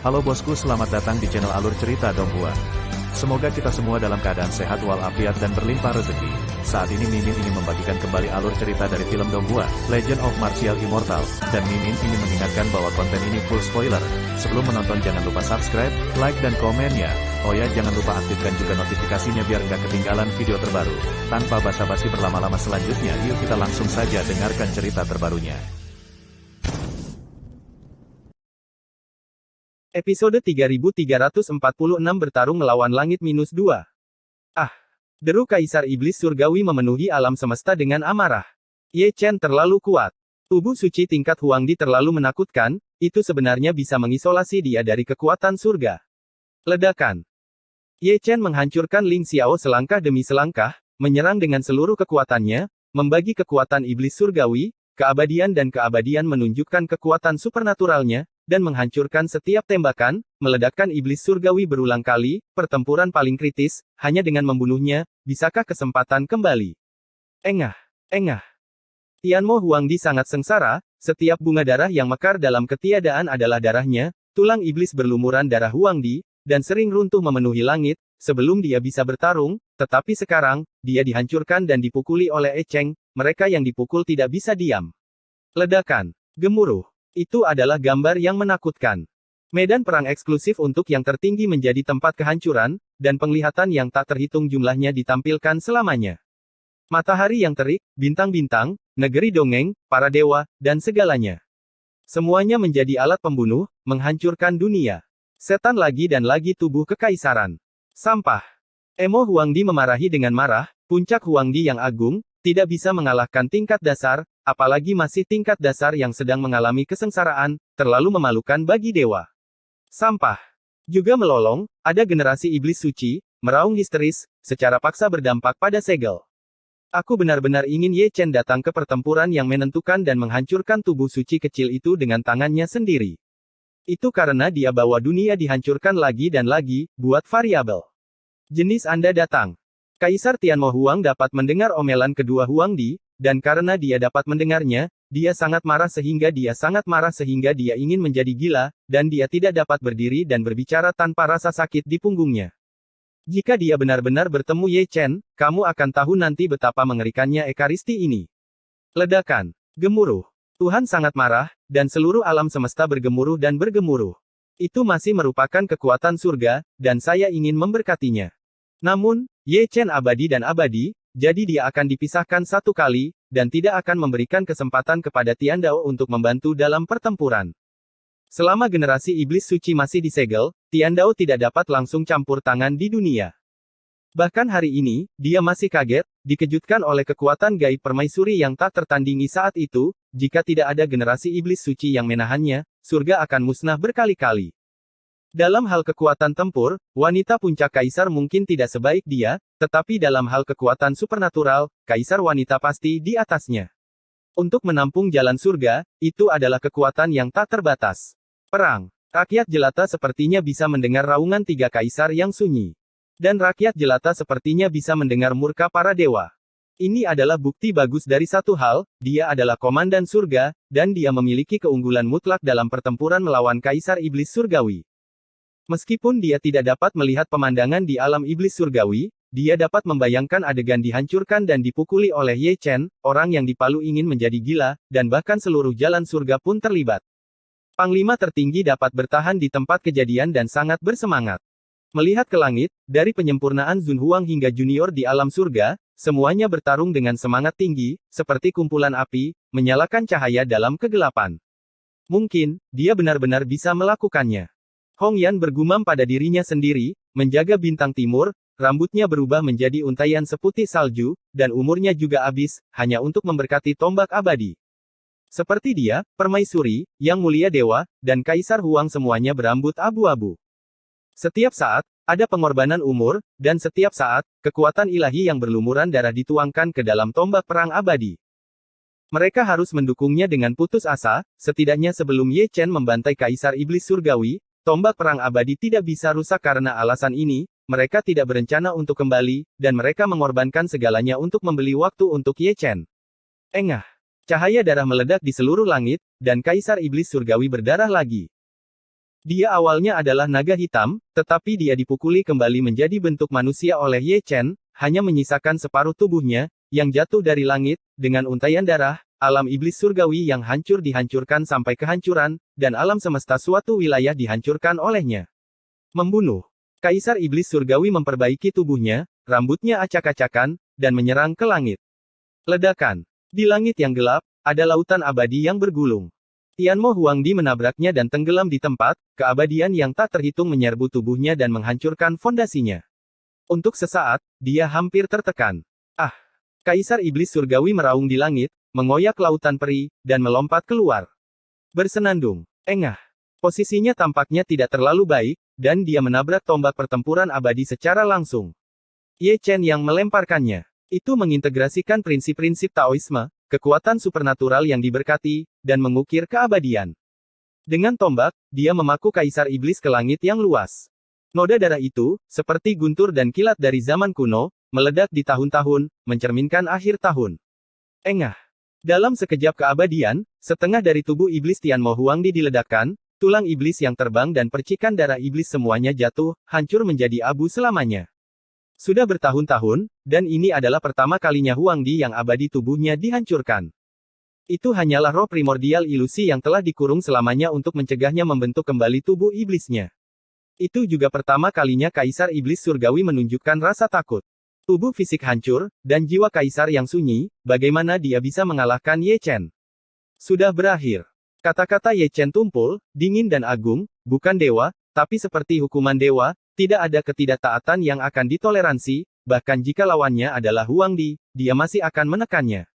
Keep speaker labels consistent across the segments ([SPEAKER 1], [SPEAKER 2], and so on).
[SPEAKER 1] Halo bosku, selamat datang di channel Alur Cerita Donghua. Semoga kita semua dalam keadaan sehat walafiat dan berlimpah rezeki. Saat ini Mimin ingin membagikan kembali alur cerita dari film Donghua, Legend of Martial Immortal, dan Mimin ingin mengingatkan bahwa konten ini full spoiler. Sebelum menonton jangan lupa subscribe, like dan komen ya. Oh ya, jangan lupa aktifkan juga notifikasinya biar nggak ketinggalan video terbaru. Tanpa basa-basi berlama-lama selanjutnya, yuk kita langsung saja dengarkan cerita terbarunya.
[SPEAKER 2] Episode 3346 bertarung melawan langit -2. Ah! Deru Kaisar Iblis Surgawi memenuhi alam semesta dengan amarah. Ye Chen terlalu kuat. Tubuh suci tingkat Huangdi terlalu menakutkan, itu sebenarnya bisa mengisolasi dia dari kekuatan surga. Ledakan. Ye Chen menghancurkan Ling Xiao selangkah demi selangkah, menyerang dengan seluruh kekuatannya, membagi kekuatan Iblis Surgawi, keabadian dan keabadian menunjukkan kekuatan supernaturalnya, dan menghancurkan setiap tembakan, meledakkan Iblis Surgawi berulang kali, pertempuran paling kritis, hanya dengan membunuhnya, bisakah kesempatan kembali? Engah! Engah! Tianmo Huangdi sangat sengsara, setiap bunga darah yang mekar dalam ketiadaan adalah darahnya, tulang iblis berlumuran darah Huangdi, dan sering runtuh memenuhi langit, sebelum dia bisa bertarung, tetapi sekarang, dia dihancurkan dan dipukuli oleh Echeng, mereka yang dipukul tidak bisa diam. Ledakan! Gemuruh! Itu adalah gambar yang menakutkan. Medan perang eksklusif untuk yang tertinggi menjadi tempat kehancuran, dan penglihatan yang tak terhitung jumlahnya ditampilkan selamanya. Matahari yang terik, bintang-bintang, negeri dongeng, para dewa, dan segalanya. Semuanya menjadi alat pembunuh, menghancurkan dunia. Setan lagi dan lagi tubuh kekaisaran. Sampah. Emo Huangdi memarahi dengan marah, puncak Huangdi yang agung, tidak bisa mengalahkan tingkat dasar, apalagi masih tingkat dasar yang sedang mengalami kesengsaraan, terlalu memalukan bagi dewa. Sampah. Juga melolong, ada generasi iblis suci, meraung histeris, secara paksa berdampak pada segel. Aku benar-benar ingin Ye Chen datang ke pertempuran yang menentukan dan menghancurkan tubuh suci kecil itu dengan tangannya sendiri. Itu karena dia bawa dunia dihancurkan lagi dan lagi, buat variabel. Jenis Anda datang. Kaisar Tianmo Huang dapat mendengar omelan kedua Huangdi, dan karena dia dapat mendengarnya, dia sangat marah sehingga dia ingin menjadi gila, dan dia tidak dapat berdiri dan berbicara tanpa rasa sakit di punggungnya. Jika dia benar-benar bertemu Ye Chen, kamu akan tahu nanti betapa mengerikannya ekaristi ini. Ledakan. Gemuruh. Tuhan sangat marah, dan seluruh alam semesta bergemuruh dan bergemuruh. Itu masih merupakan kekuatan surga, dan saya ingin memberkatinya. Namun, Ye Chen abadi dan abadi, jadi dia akan dipisahkan satu kali, dan tidak akan memberikan kesempatan kepada Tiandao untuk membantu dalam pertempuran. Selama generasi iblis suci masih disegel, Tiandao tidak dapat langsung campur tangan di dunia. Bahkan hari ini, dia masih kaget, dikejutkan oleh kekuatan gaib permaisuri yang tak tertandingi saat itu, jika tidak ada generasi iblis suci yang menahannya, surga akan musnah berkali-kali. Dalam hal kekuatan tempur, wanita puncak kaisar mungkin tidak sebaik dia, tetapi dalam hal kekuatan supernatural, kaisar wanita pasti di atasnya. Untuk menampung jalan surga, itu adalah kekuatan yang tak terbatas. Perang. Rakyat jelata sepertinya bisa mendengar raungan tiga kaisar yang sunyi. Dan rakyat jelata sepertinya bisa mendengar murka para dewa. Ini adalah bukti bagus dari satu hal, dia adalah komandan surga, dan dia memiliki keunggulan mutlak dalam pertempuran melawan kaisar iblis surgawi. Meskipun dia tidak dapat melihat pemandangan di alam iblis surgawi, dia dapat membayangkan adegan dihancurkan dan dipukuli oleh Ye Chen, orang yang dipalu ingin menjadi gila, dan bahkan seluruh jalan surga pun terlibat. Panglima tertinggi dapat bertahan di tempat kejadian dan sangat bersemangat. Melihat ke langit, dari penyempurnaan Zun Huang hingga junior di alam surga, semuanya bertarung dengan semangat tinggi, seperti kumpulan api, menyalakan cahaya dalam kegelapan. Mungkin, dia benar-benar bisa melakukannya. Hong Yan bergumam pada dirinya sendiri, menjaga bintang timur, rambutnya berubah menjadi untaian seputih salju, dan umurnya juga habis, hanya untuk memberkati tombak abadi. Seperti dia, permaisuri, yang mulia dewa, dan kaisar Huang semuanya berambut abu-abu. Setiap saat, ada pengorbanan umur, dan setiap saat, kekuatan ilahi yang berlumuran darah dituangkan ke dalam tombak perang abadi. Mereka harus mendukungnya dengan putus asa, setidaknya sebelum Ye Chen membantai kaisar iblis surgawi. Tombak perang abadi tidak bisa rusak karena alasan ini, mereka tidak berencana untuk kembali, dan mereka mengorbankan segalanya untuk membeli waktu untuk Ye Chen. Engah. Cahaya darah meledak di seluruh langit, dan kaisar iblis surgawi berdarah lagi. Dia awalnya adalah naga hitam, tetapi dia dipukuli kembali menjadi bentuk manusia oleh Ye Chen, hanya menyisakan separuh tubuhnya, yang jatuh dari langit, dengan untaian darah, alam iblis surgawi yang hancur dihancurkan sampai kehancuran, dan alam semesta suatu wilayah dihancurkan olehnya. Membunuh. Kaisar iblis surgawi memperbaiki tubuhnya, rambutnya acak-acakan, dan menyerang ke langit. Ledakan. Di langit yang gelap, ada lautan abadi yang bergulung. Tianmo Huangdi menabraknya dan tenggelam di tempat, keabadian yang tak terhitung menyerbu tubuhnya dan menghancurkan fondasinya. Untuk sesaat, dia hampir tertekan. Ah! Kaisar iblis surgawi meraung di langit, mengoyak lautan peri, dan melompat keluar. Bersenandung. Engah. Posisinya tampaknya tidak terlalu baik, dan dia menabrak tombak pertempuran abadi secara langsung. Ye Chen yang melemparkannya. Itu mengintegrasikan prinsip-prinsip Taoisme, kekuatan supernatural yang diberkati, dan mengukir keabadian. Dengan tombak, dia memaku kaisar iblis ke langit yang luas. Noda darah itu, seperti guntur dan kilat dari zaman kuno, meledak di tahun-tahun, mencerminkan akhir tahun. Engah. Dalam sekejap keabadian, setengah dari tubuh iblis Tianmo Huangdi diledakkan, tulang iblis yang terbang dan percikan darah iblis semuanya jatuh, hancur menjadi abu selamanya. Sudah bertahun-tahun, dan ini adalah pertama kalinya Huangdi yang abadi tubuhnya dihancurkan. Itu hanyalah roh primordial ilusi yang telah dikurung selamanya untuk mencegahnya membentuk kembali tubuh iblisnya. Itu juga pertama kalinya Kaisar Iblis Surgawi menunjukkan rasa takut. Tubuh fisik hancur, dan jiwa Kaisar yang sunyi, bagaimana dia bisa mengalahkan Ye Chen? Sudah berakhir. Kata-kata Ye Chen tumpul, dingin dan agung, bukan dewa, tapi seperti hukuman dewa. Tidak ada ketidaktaatan yang akan ditoleransi, bahkan jika lawannya adalah Huangdi, dia masih akan menekannya.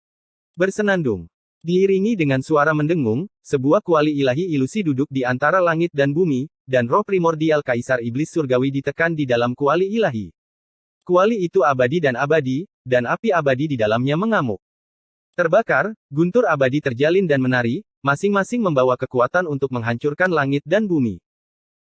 [SPEAKER 2] Bersenandung. Diiringi dengan suara mendengung, sebuah kuali ilahi ilusi duduk di antara langit dan bumi, dan roh primordial Kaisar Iblis Surgawi ditekan di dalam kuali ilahi. Kuali itu abadi, dan api abadi di dalamnya mengamuk. Terbakar, guntur abadi terjalin dan menari, masing-masing membawa kekuatan untuk menghancurkan langit dan bumi.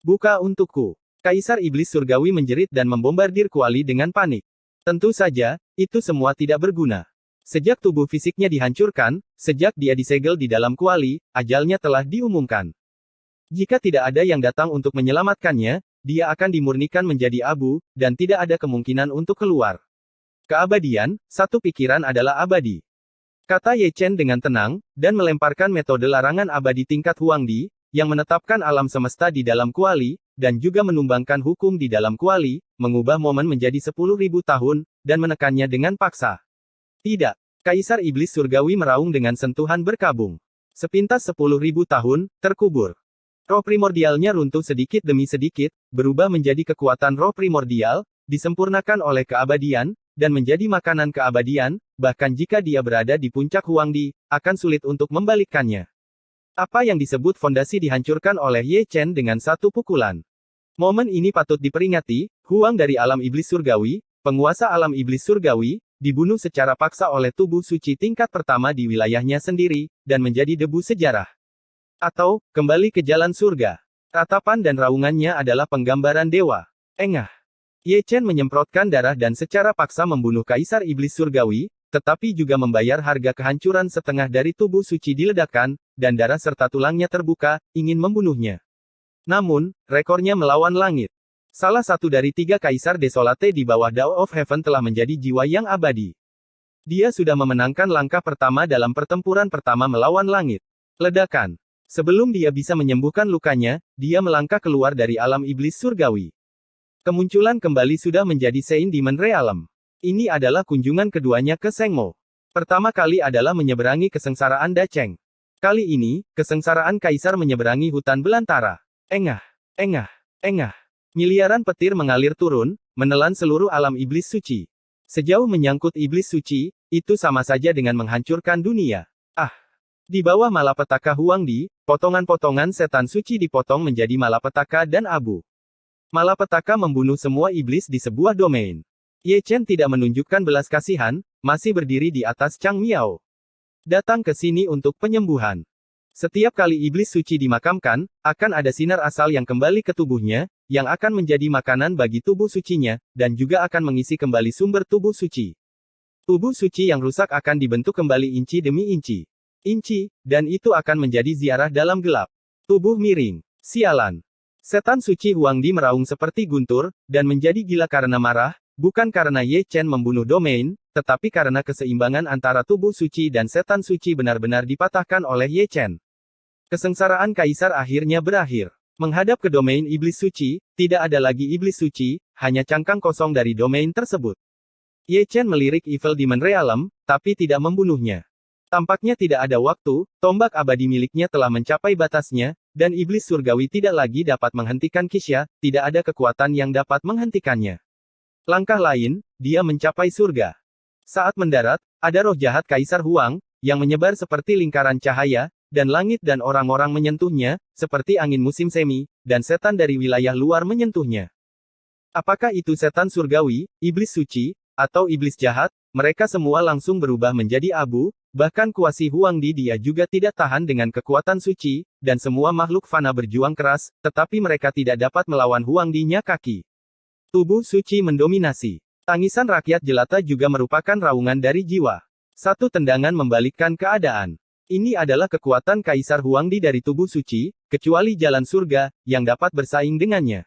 [SPEAKER 2] Buka untukku. Kaisar Iblis Surgawi menjerit dan membombardir kuali dengan panik. Tentu saja, itu semua tidak berguna. Sejak tubuh fisiknya dihancurkan, sejak dia disegel di dalam kuali, ajalnya telah diumumkan. Jika tidak ada yang datang untuk menyelamatkannya, dia akan dimurnikan menjadi abu, dan tidak ada kemungkinan untuk keluar. Keabadian, satu pikiran adalah abadi. Kata Ye Chen dengan tenang, dan melemparkan metode larangan abadi tingkat Huangdi, yang menetapkan alam semesta di dalam kuali, dan juga menumbangkan hukum di dalam kuali, mengubah momen menjadi 10.000 tahun, dan menekannya dengan paksa. Tidak. Kaisar Iblis Surgawi meraung dengan sentuhan berkabung. Sepintas 10.000 tahun, terkubur. Roh primordialnya runtuh sedikit demi sedikit, berubah menjadi kekuatan roh primordial, disempurnakan oleh keabadian, dan menjadi makanan keabadian, bahkan jika dia berada di puncak Huangdi, akan sulit untuk membalikkannya. Apa yang disebut fondasi dihancurkan oleh Ye Chen dengan satu pukulan. Momen ini patut diperingati, Huang dari alam iblis surgawi, penguasa alam iblis surgawi, dibunuh secara paksa oleh tubuh suci tingkat pertama di wilayahnya sendiri, dan menjadi debu sejarah. Atau, kembali ke jalan surga. Ratapan dan raungannya adalah penggambaran dewa. Engah. Ye Chen menyemprotkan darah dan secara paksa membunuh Kaisar Iblis Surgawi, tetapi juga membayar harga kehancuran setengah dari tubuh suci diledakkan, dan darah serta tulangnya terbuka, ingin membunuhnya. Namun, rekornya melawan langit. Salah satu dari 3 Kaisar Desolate di bawah Dao of Heaven telah menjadi jiwa yang abadi. Dia sudah memenangkan langkah pertama dalam pertempuran pertama melawan langit. Ledakan. Sebelum dia bisa menyembuhkan lukanya, dia melangkah keluar dari alam iblis surgawi. Kemunculan kembali sudah menjadi Sein Demon Realm. Ini adalah kunjungan keduanya ke Sengmo. Pertama kali adalah menyeberangi kesengsaraan Dacheng. Kali ini, kesengsaraan Kaisar menyeberangi hutan belantara. Engah, engah, engah. Miliaran petir mengalir turun, menelan seluruh alam iblis suci. Sejauh menyangkut iblis suci, itu sama saja dengan menghancurkan dunia. Ah! Di bawah malapetaka Huangdi, potongan-potongan setan suci dipotong menjadi malapetaka dan abu. Malapetaka membunuh semua iblis di sebuah domain. Ye Chen tidak menunjukkan belas kasihan, masih berdiri di atas Chang Miao. Datang ke sini untuk penyembuhan. Setiap kali iblis suci dimakamkan, akan ada sinar asal yang kembali ke tubuhnya, yang akan menjadi makanan bagi tubuh sucinya, dan juga akan mengisi kembali sumber tubuh suci. Tubuh suci yang rusak akan dibentuk kembali inci demi inci. Dan itu akan menjadi ziarah dalam gelap. Tubuh miring. Sialan. Setan suci Huangdi meraung seperti guntur, dan menjadi gila karena marah, bukan karena Ye Chen membunuh Domain, tetapi karena keseimbangan antara tubuh suci dan setan suci benar-benar dipatahkan oleh Ye Chen. Kesengsaraan Kaisar akhirnya berakhir. Menghadap ke domain iblis suci, tidak ada lagi iblis suci, hanya cangkang kosong dari domain tersebut. Ye Chen melirik Evil Demon Realm, tapi tidak membunuhnya. Tampaknya tidak ada waktu, tombak abadi miliknya telah mencapai batasnya, dan iblis surgawi tidak lagi dapat menghentikan Kisha, tidak ada kekuatan yang dapat menghentikannya. Langkah lain, dia mencapai surga. Saat mendarat, ada roh jahat Kaisar Huang, yang menyebar seperti lingkaran cahaya, dan langit dan orang-orang menyentuhnya, seperti angin musim semi, dan setan dari wilayah luar menyentuhnya. Apakah itu setan surgawi, iblis suci, atau iblis jahat? Mereka semua langsung berubah menjadi abu, bahkan kuasi Huangdi dia juga tidak tahan dengan kekuatan suci, dan semua makhluk fana berjuang keras, tetapi mereka tidak dapat melawan Huangdi-nya kaki. Tubuh suci mendominasi. Tangisan rakyat jelata juga merupakan raungan dari jiwa. Satu tendangan membalikkan keadaan. Ini adalah kekuatan Kaisar Huangdi dari tubuh suci, kecuali jalan surga, yang dapat bersaing dengannya.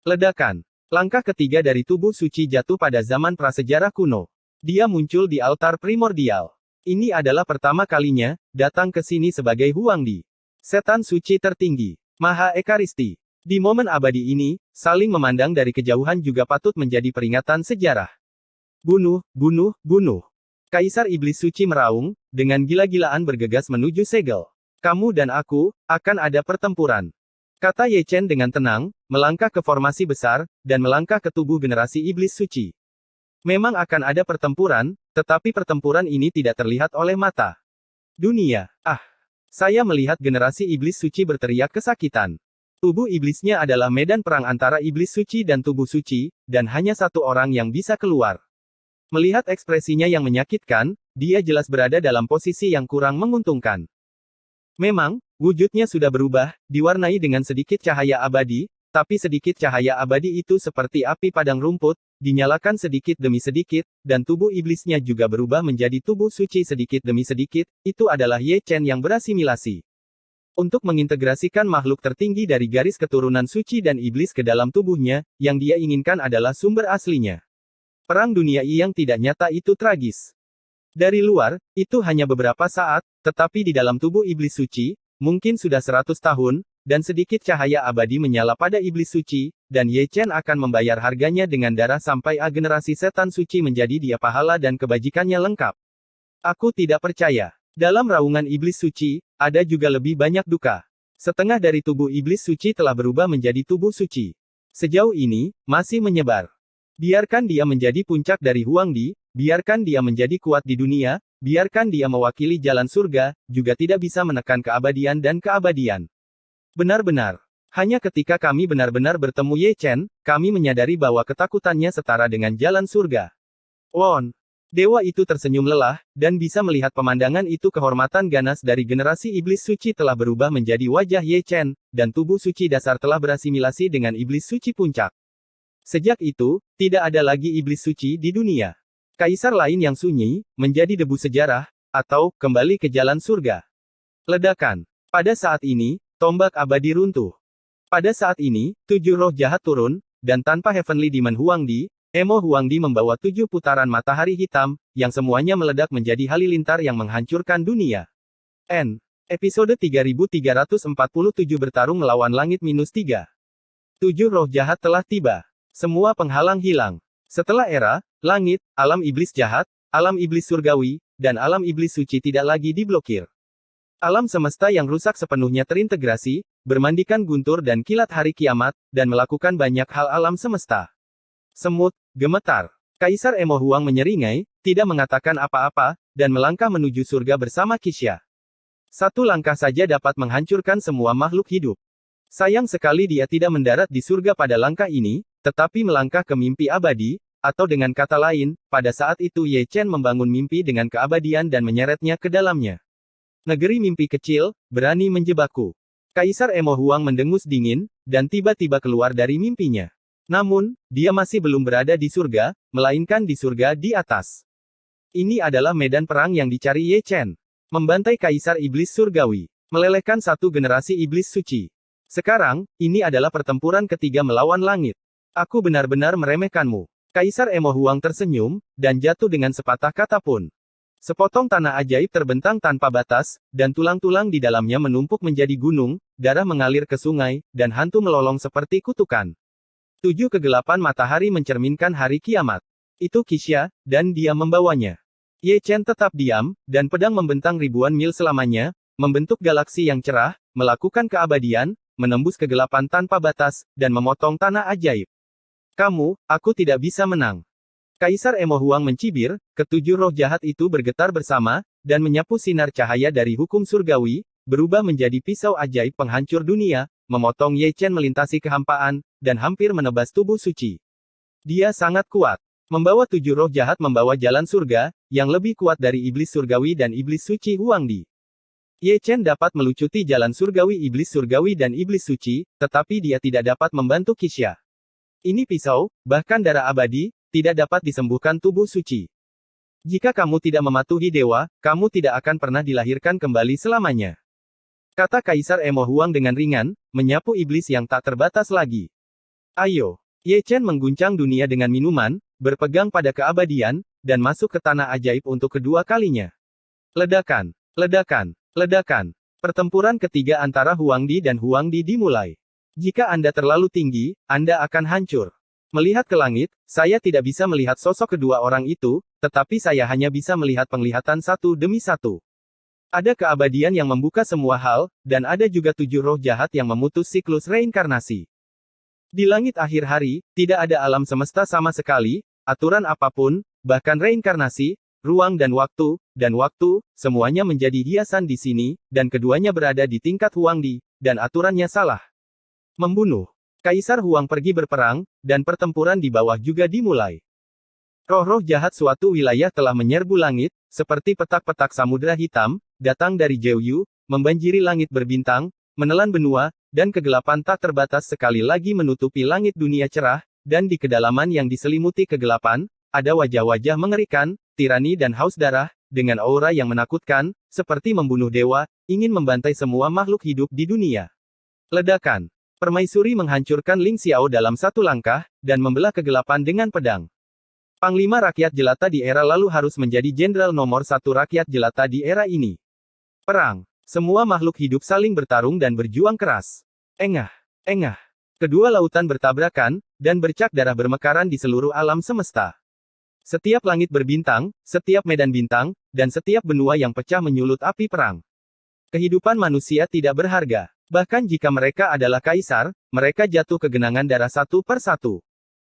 [SPEAKER 2] Ledakan. Langkah ketiga dari tubuh suci jatuh pada zaman prasejarah kuno. Dia muncul di altar primordial. Ini adalah pertama kalinya, datang ke sini sebagai Huangdi. Setan suci tertinggi. Maha Ekaristi. Di momen abadi ini, saling memandang dari kejauhan juga patut menjadi peringatan sejarah. Bunuh, bunuh, bunuh. Kaisar Iblis Suci meraung, dengan gila-gilaan bergegas menuju segel. Kamu dan aku, akan ada pertempuran. Kata Ye Chen dengan tenang, melangkah ke formasi besar, dan melangkah ke tubuh generasi Iblis Suci. Memang akan ada pertempuran, tetapi pertempuran ini tidak terlihat oleh mata dunia. Saya melihat generasi Iblis Suci berteriak kesakitan. Tubuh iblisnya adalah medan perang antara Iblis Suci dan tubuh suci, dan hanya satu orang yang bisa keluar. Melihat ekspresinya yang menyakitkan, dia jelas berada dalam posisi yang kurang menguntungkan. Memang, wujudnya sudah berubah, diwarnai dengan sedikit cahaya abadi, tapi sedikit cahaya abadi itu seperti api padang rumput, dinyalakan sedikit demi sedikit, dan tubuh iblisnya juga berubah menjadi tubuh suci sedikit demi sedikit, itu adalah Ye Chen yang berasimilasi. Untuk mengintegrasikan makhluk tertinggi dari garis keturunan suci dan iblis ke dalam tubuhnya, yang dia inginkan adalah sumber aslinya. Perang dunia yang tidak nyata itu tragis. Dari luar, itu hanya beberapa saat, tetapi di dalam tubuh iblis suci, mungkin sudah 100 tahun, dan sedikit cahaya abadi menyala pada iblis suci, dan Ye Chen akan membayar harganya dengan darah sampai generasi setan suci menjadi dia pahala dan kebajikannya lengkap. Aku tidak percaya. Dalam raungan iblis suci, ada juga lebih banyak duka. Setengah dari tubuh iblis suci telah berubah menjadi tubuh suci. Sejauh ini, masih menyebar. Biarkan dia menjadi puncak dari Huangdi, biarkan dia menjadi kuat di dunia, biarkan dia mewakili jalan surga, juga tidak bisa menekan keabadian dan keabadian. Benar-benar. Hanya ketika kami benar-benar bertemu Ye Chen, kami menyadari bahwa ketakutannya setara dengan jalan surga. Won. Dewa itu tersenyum lelah, dan bisa melihat pemandangan itu kehormatan ganas dari generasi iblis suci telah berubah menjadi wajah Ye Chen, dan tubuh suci dasar telah berasimilasi dengan iblis suci puncak. Sejak itu, tidak ada lagi iblis suci di dunia. Kaisar lain yang sunyi, menjadi debu sejarah, atau, kembali ke jalan surga. Ledakan. Pada saat ini, tombak abadi runtuh. Pada saat ini, 7 roh jahat turun, dan tanpa Heavenly Demon Huangdi, Emo Huangdi membawa 7 putaran matahari hitam, yang semuanya meledak menjadi halilintar yang menghancurkan dunia. Episode 3347 bertarung melawan langit -3. 7 roh jahat telah tiba. Semua penghalang hilang. Setelah era, langit, alam iblis jahat, alam iblis surgawi, dan alam iblis suci tidak lagi diblokir. Alam semesta yang rusak sepenuhnya terintegrasi, bermandikan guntur dan kilat hari kiamat, dan melakukan banyak hal alam semesta. Semut, gemetar. Kaisar Emo Huang menyeringai, tidak mengatakan apa-apa, dan melangkah menuju surga bersama Kisha. Satu langkah saja dapat menghancurkan semua makhluk hidup. Sayang sekali dia tidak mendarat di surga pada langkah ini, tetapi melangkah ke mimpi abadi, atau dengan kata lain, pada saat itu Ye Chen membangun mimpi dengan keabadian dan menyeretnya ke dalamnya. Negeri mimpi kecil, berani menjebakku. Kaisar Emo Huang mendengus dingin, dan tiba-tiba keluar dari mimpinya. Namun, dia masih belum berada di surga, melainkan di surga di atas. Ini adalah medan perang yang dicari Ye Chen. Membantai Kaisar Iblis Surgawi. Melelehkan satu generasi Iblis Suci. Sekarang, ini adalah pertempuran ketiga melawan langit. Aku benar-benar meremehkanmu. Kaisar Emo Huang tersenyum, dan jatuh dengan sepatah kata pun. Sepotong tanah ajaib terbentang tanpa batas, dan tulang-tulang di dalamnya menumpuk menjadi gunung, darah mengalir ke sungai, dan hantu melolong seperti kutukan. 7 kegelapan matahari mencerminkan hari kiamat. Itu Qixia, dan dia membawanya. Ye Chen tetap diam, dan pedang membentang ribuan mil selamanya, membentuk galaksi yang cerah, melakukan keabadian, menembus kegelapan tanpa batas, dan memotong tanah ajaib. Aku tidak bisa menang. Kaisar Emo Huang mencibir, ketujuh roh jahat itu bergetar bersama, dan menyapu sinar cahaya dari hukum surgawi, berubah menjadi pisau ajaib penghancur dunia, memotong Ye Chen melintasi kehampaan, dan hampir menebas tubuh suci. Dia sangat kuat. Membawa 7 roh jahat membawa jalan surga, yang lebih kuat dari iblis surgawi dan iblis suci Huangdi. Ye Chen dapat melucuti jalan surgawi dan iblis suci, tetapi dia tidak dapat membantu Qixia. Ini pisau, bahkan darah abadi, tidak dapat disembuhkan tubuh suci. Jika kamu tidak mematuhi dewa, kamu tidak akan pernah dilahirkan kembali selamanya. Kata Kaisar Emo Huang dengan ringan, menyapu iblis yang tak terbatas lagi. Ayo. Ye Chen mengguncang dunia dengan minuman, berpegang pada keabadian, dan masuk ke tanah ajaib untuk kedua kalinya. Ledakan. Ledakan. Ledakan. Pertempuran ketiga antara Huangdi dan Huangdi dimulai. Jika Anda terlalu tinggi, Anda akan hancur. Melihat ke langit, saya tidak bisa melihat sosok kedua orang itu, tetapi saya hanya bisa melihat penglihatan satu demi satu. Ada keabadian yang membuka semua hal, dan ada juga 7 roh jahat yang memutus siklus reinkarnasi. Di langit akhir hari, tidak ada alam semesta sama sekali, aturan apapun, bahkan reinkarnasi, ruang dan waktu, semuanya menjadi hiasan di sini, dan keduanya berada di tingkat Huangdi, dan aturannya salah. Membunuh. Kaisar Huang pergi berperang, dan pertempuran di bawah juga dimulai. Roh-roh jahat suatu wilayah telah menyerbu langit, seperti petak-petak samudera hitam, datang dari Jeoyu, membanjiri langit berbintang, menelan benua, dan kegelapan tak terbatas sekali lagi menutupi langit dunia cerah, dan di kedalaman yang diselimuti kegelapan, ada wajah-wajah mengerikan, tirani dan haus darah, dengan aura yang menakutkan, seperti membunuh dewa, ingin membantai semua makhluk hidup di dunia. Ledakan. Permaisuri menghancurkan Ling Xiao dalam satu langkah, dan membelah kegelapan dengan pedang. Panglima rakyat jelata di era lalu harus menjadi jenderal nomor 1 rakyat jelata di era ini. Perang. Semua makhluk hidup saling bertarung dan berjuang keras. Engah. Engah. Kedua lautan bertabrakan, dan bercak darah bermekaran di seluruh alam semesta. Setiap langit berbintang, setiap medan bintang, dan setiap benua yang pecah menyulut api perang. Kehidupan manusia tidak berharga. Bahkan jika mereka adalah kaisar, mereka jatuh ke genangan darah satu per satu.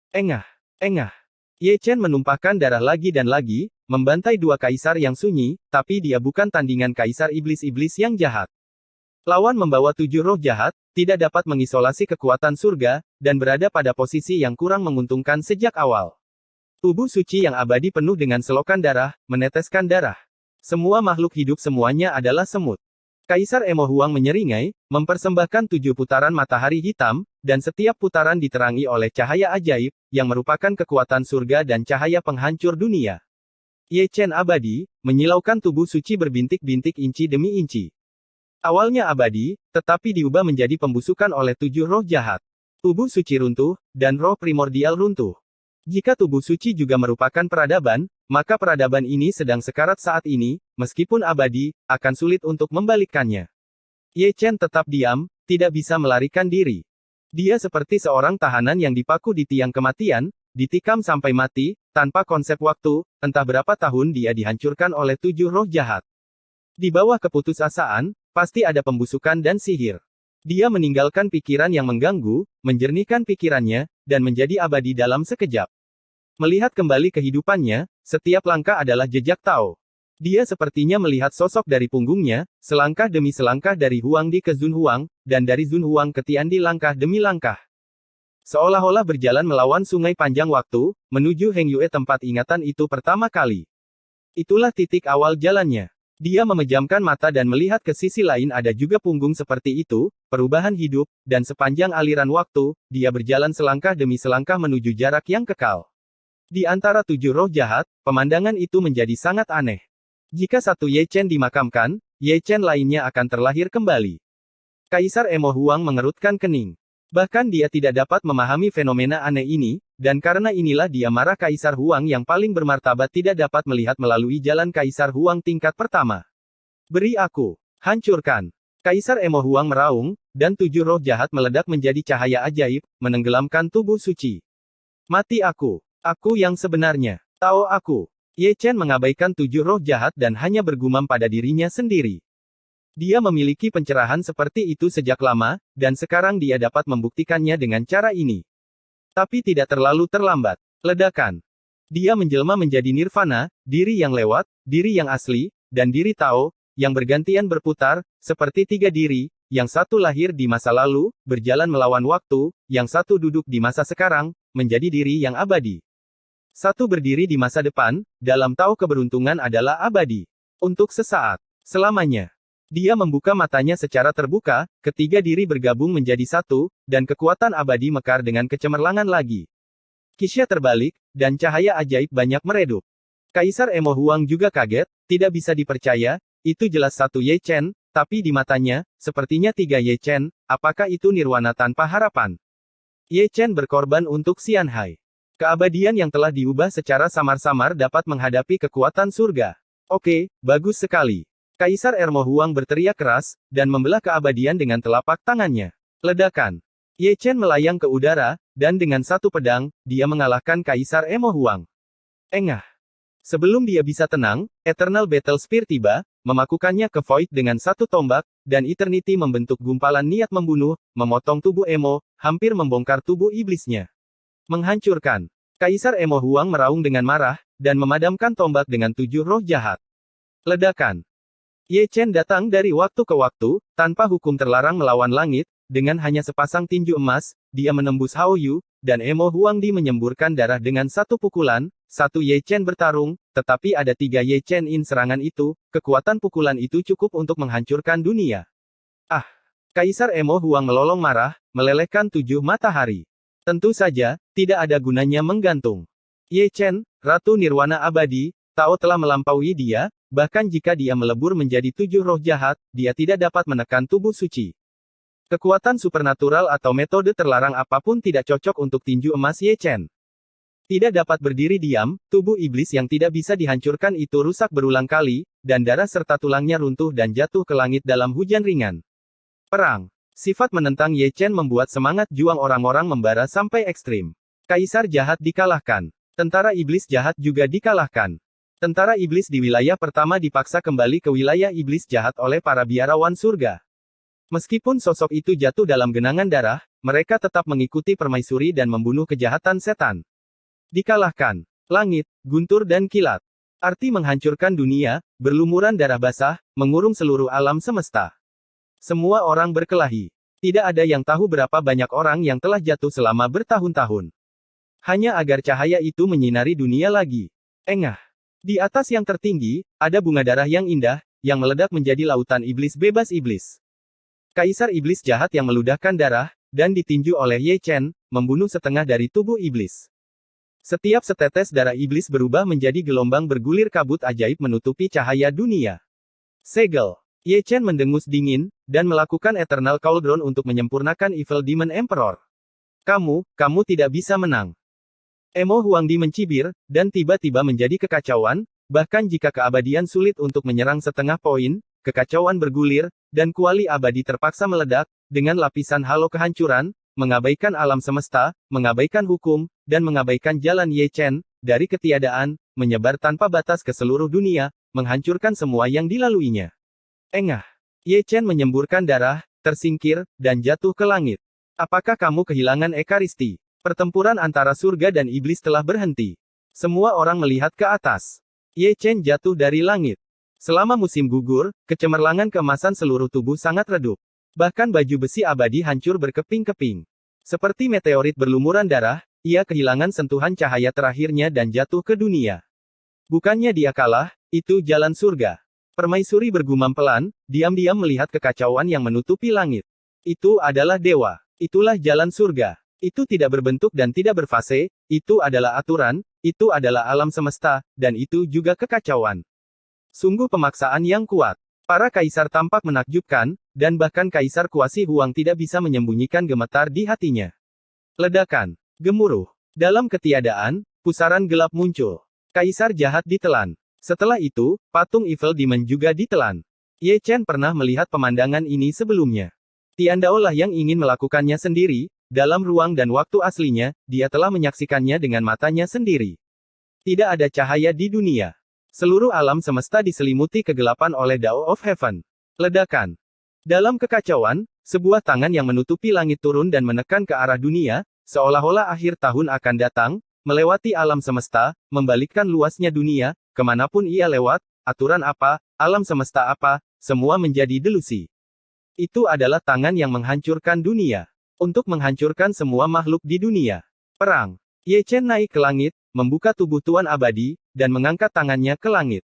[SPEAKER 2] Engah. Engah. Ye Chen menumpahkan darah lagi dan lagi, membantai 2 kaisar yang sunyi, tapi dia bukan tandingan kaisar iblis-iblis yang jahat. Lawan membawa 7 roh jahat, tidak dapat mengisolasi kekuatan surga, dan berada pada posisi yang kurang menguntungkan sejak awal. Tubuh suci yang abadi penuh dengan selokan darah, meneteskan darah. Semua makhluk hidup semuanya adalah semut. Kaisar Emo Huang menyeringai, mempersembahkan 7 putaran matahari hitam, dan setiap putaran diterangi oleh cahaya ajaib, yang merupakan kekuatan surga dan cahaya penghancur dunia. Ye Chen abadi, menyilaukan tubuh suci berbintik-bintik inci demi inci. Awalnya abadi, tetapi diubah menjadi pembusukan oleh 7 roh jahat. Tubuh suci runtuh, dan roh primordial runtuh. Jika tubuh suci juga merupakan peradaban, maka peradaban ini sedang sekarat saat ini, meskipun abadi, akan sulit untuk membalikkannya. Ye Chen tetap diam, tidak bisa melarikan diri. Dia seperti seorang tahanan yang dipaku di tiang kematian, ditikam sampai mati, tanpa konsep waktu, entah berapa tahun dia dihancurkan oleh 7 roh jahat. Di bawah keputusasaan, pasti ada pembusukan dan sihir. Dia meninggalkan pikiran yang mengganggu, menjernihkan pikirannya, dan menjadi abadi dalam sekejap. Melihat kembali kehidupannya, setiap langkah adalah jejak Tao. Dia sepertinya melihat sosok dari punggungnya, selangkah demi selangkah dari Huangdi ke Zun Huang, dan dari Zun Huang ke Tiandi langkah demi langkah. Seolah-olah berjalan melawan sungai panjang waktu, menuju Heng Yue tempat ingatan itu pertama kali. Itulah titik awal jalannya. Dia memejamkan mata dan melihat ke sisi lain ada juga punggung seperti itu, perubahan hidup, dan sepanjang aliran waktu, dia berjalan selangkah demi selangkah menuju jarak yang kekal. Di antara 7 roh jahat, pemandangan itu menjadi sangat aneh. Jika satu Ye Chen dimakamkan, Ye Chen lainnya akan terlahir kembali. Kaisar Emo Huang mengerutkan kening. Bahkan dia tidak dapat memahami fenomena aneh ini, dan karena inilah dia marah Kaisar Huang yang paling bermartabat tidak dapat melihat melalui jalan Kaisar Huang tingkat pertama. Beri aku. Hancurkan. Kaisar Emo Huang meraung, dan 7 roh jahat meledak menjadi cahaya ajaib, menenggelamkan tubuh suci. Mati aku. Aku yang sebenarnya. Tahu aku. Ye Chen mengabaikan 7 roh jahat dan hanya bergumam pada dirinya sendiri. Dia memiliki pencerahan seperti itu sejak lama, dan sekarang dia dapat membuktikannya dengan cara ini. Tapi tidak terlalu terlambat. Ledakan. Dia menjelma menjadi nirvana, diri yang lewat, diri yang asli, dan diri Tao, yang bergantian berputar, seperti 3 diri, yang satu lahir di masa lalu, berjalan melawan waktu, yang satu duduk di masa sekarang, menjadi diri yang abadi. Satu berdiri di masa depan, dalam Tao keberuntungan adalah abadi. Untuk sesaat. Selamanya. Dia membuka matanya secara terbuka, ketiga diri bergabung menjadi satu, dan kekuatan abadi mekar dengan kecemerlangan lagi. Kisya terbalik, dan cahaya ajaib banyak meredup. Kaisar Emo Huang juga kaget, tidak bisa dipercaya, itu jelas satu Ye Chen, tapi di matanya, sepertinya 3 Ye Chen, apakah itu nirwana tanpa harapan? Ye Chen berkorban untuk Xianhai. Keabadian yang telah diubah secara samar-samar dapat menghadapi kekuatan surga. Oke, bagus sekali. Kaisar Emo Huang berteriak keras, dan membelah keabadian dengan telapak tangannya. Ledakan. Ye Chen melayang ke udara, dan dengan satu pedang, dia mengalahkan Kaisar Emo Huang. Engah. Sebelum dia bisa tenang, Eternal Battle Spear tiba, memakukannya ke Void dengan satu tombak, dan Eternity membentuk gumpalan niat membunuh, memotong tubuh Emo, hampir membongkar tubuh iblisnya. Menghancurkan. Kaisar Emo Huang meraung dengan marah, dan memadamkan tombak dengan 7 roh jahat. Ledakan. Ye Chen datang dari waktu ke waktu, tanpa hukum terlarang melawan langit, dengan hanya sepasang tinju emas, dia menembus Hao Yu, dan Emo Huangdi menyemburkan darah dengan satu pukulan, satu Ye Chen bertarung, tetapi ada 3 Ye Chen in serangan itu, kekuatan pukulan itu cukup untuk menghancurkan dunia. Ah! Kaisar Emo Huang melolong marah, melelehkan 7 matahari. Tentu saja, tidak ada gunanya menggantung. Ye Chen, Ratu Nirwana Abadi, Tao telah melampaui dia, bahkan jika dia melebur menjadi 7 roh jahat, dia tidak dapat menekan tubuh suci. Kekuatan supernatural atau metode terlarang apapun tidak cocok untuk tinju emas Ye Chen. Tidak dapat berdiri diam, tubuh iblis yang tidak bisa dihancurkan itu rusak berulang kali, dan darah serta tulangnya runtuh dan jatuh ke langit dalam hujan ringan. Perang. Sifat menentang Ye Chen membuat semangat juang orang-orang membara sampai ekstrim. Kaisar jahat dikalahkan. Tentara iblis jahat juga dikalahkan. Tentara iblis di wilayah pertama dipaksa kembali ke wilayah iblis jahat oleh para biarawan surga. Meskipun sosok itu jatuh dalam genangan darah, mereka tetap mengikuti permaisuri dan membunuh kejahatan setan. Dikalahkan. Langit, guntur dan kilat. Arti menghancurkan dunia, berlumuran darah basah, mengurung seluruh alam semesta. Semua orang berkelahi. Tidak ada yang tahu berapa banyak orang yang telah jatuh selama bertahun-tahun. Hanya agar cahaya itu menyinari dunia lagi. Engah. Di atas yang tertinggi, ada bunga darah yang indah, yang meledak menjadi lautan iblis bebas iblis. Kaisar iblis jahat yang meludahkan darah, dan ditinju oleh Ye Chen, membunuh setengah dari tubuh iblis. Setiap setetes darah iblis berubah menjadi gelombang bergulir kabut ajaib menutupi cahaya dunia. Segel. Ye Chen mendengus dingin, dan melakukan Eternal Cauldron untuk menyempurnakan Evil Demon Emperor. Kamu tidak bisa menang. Emo Huangdi mencibir, dan tiba-tiba menjadi kekacauan, bahkan jika keabadian sulit untuk menyerang setengah poin, kekacauan bergulir, dan kuali abadi terpaksa meledak, dengan lapisan halo kehancuran, mengabaikan alam semesta, mengabaikan hukum, dan mengabaikan jalan Ye Chen, dari ketiadaan, menyebar tanpa batas ke seluruh dunia, menghancurkan semua yang dilaluinya. Engah. Ye Chen menyemburkan darah, tersingkir, dan jatuh ke langit. Apakah kamu kehilangan ekaristi? Pertempuran antara surga dan iblis telah berhenti. Semua orang melihat ke atas. Ye Chen jatuh dari langit. Selama musim gugur, kecemerlangan keemasan seluruh tubuh sangat redup. Bahkan baju besi abadi hancur berkeping-keping. Seperti meteorit berlumuran darah, ia kehilangan sentuhan cahaya terakhirnya dan jatuh ke dunia. Bukannya dia kalah, itu jalan surga. Permaisuri bergumam pelan, diam-diam melihat kekacauan yang menutupi langit. Itu adalah dewa. Itulah jalan surga. Itu tidak berbentuk dan tidak berfase, itu adalah aturan, itu adalah alam semesta, dan itu juga kekacauan. Sungguh pemaksaan yang kuat. Para kaisar tampak menakjubkan, dan bahkan Kaisar Kuasi Huang tidak bisa menyembunyikan gemetar di hatinya. Ledakan. Gemuruh. Dalam ketiadaan, pusaran gelap muncul. Kaisar jahat ditelan. Setelah itu, patung Evil Demon juga ditelan. Ye Chen pernah melihat pemandangan ini sebelumnya. Tian Dao lah yang ingin melakukannya sendiri, dalam ruang dan waktu aslinya, dia telah menyaksikannya dengan matanya sendiri. Tidak ada cahaya di dunia. Seluruh alam semesta diselimuti kegelapan oleh Dao of Heaven. Ledakan. Dalam kekacauan, sebuah tangan yang menutupi langit turun dan menekan ke arah dunia, seolah-olah akhir tahun akan datang, melewati alam semesta, membalikkan luasnya dunia, kemanapun ia lewat, aturan apa, alam semesta apa, semua menjadi delusi. Itu adalah tangan yang menghancurkan dunia. Untuk menghancurkan semua makhluk di dunia. Perang. Ye Chen naik ke langit, membuka tubuh Tuan Abadi, dan mengangkat tangannya ke langit.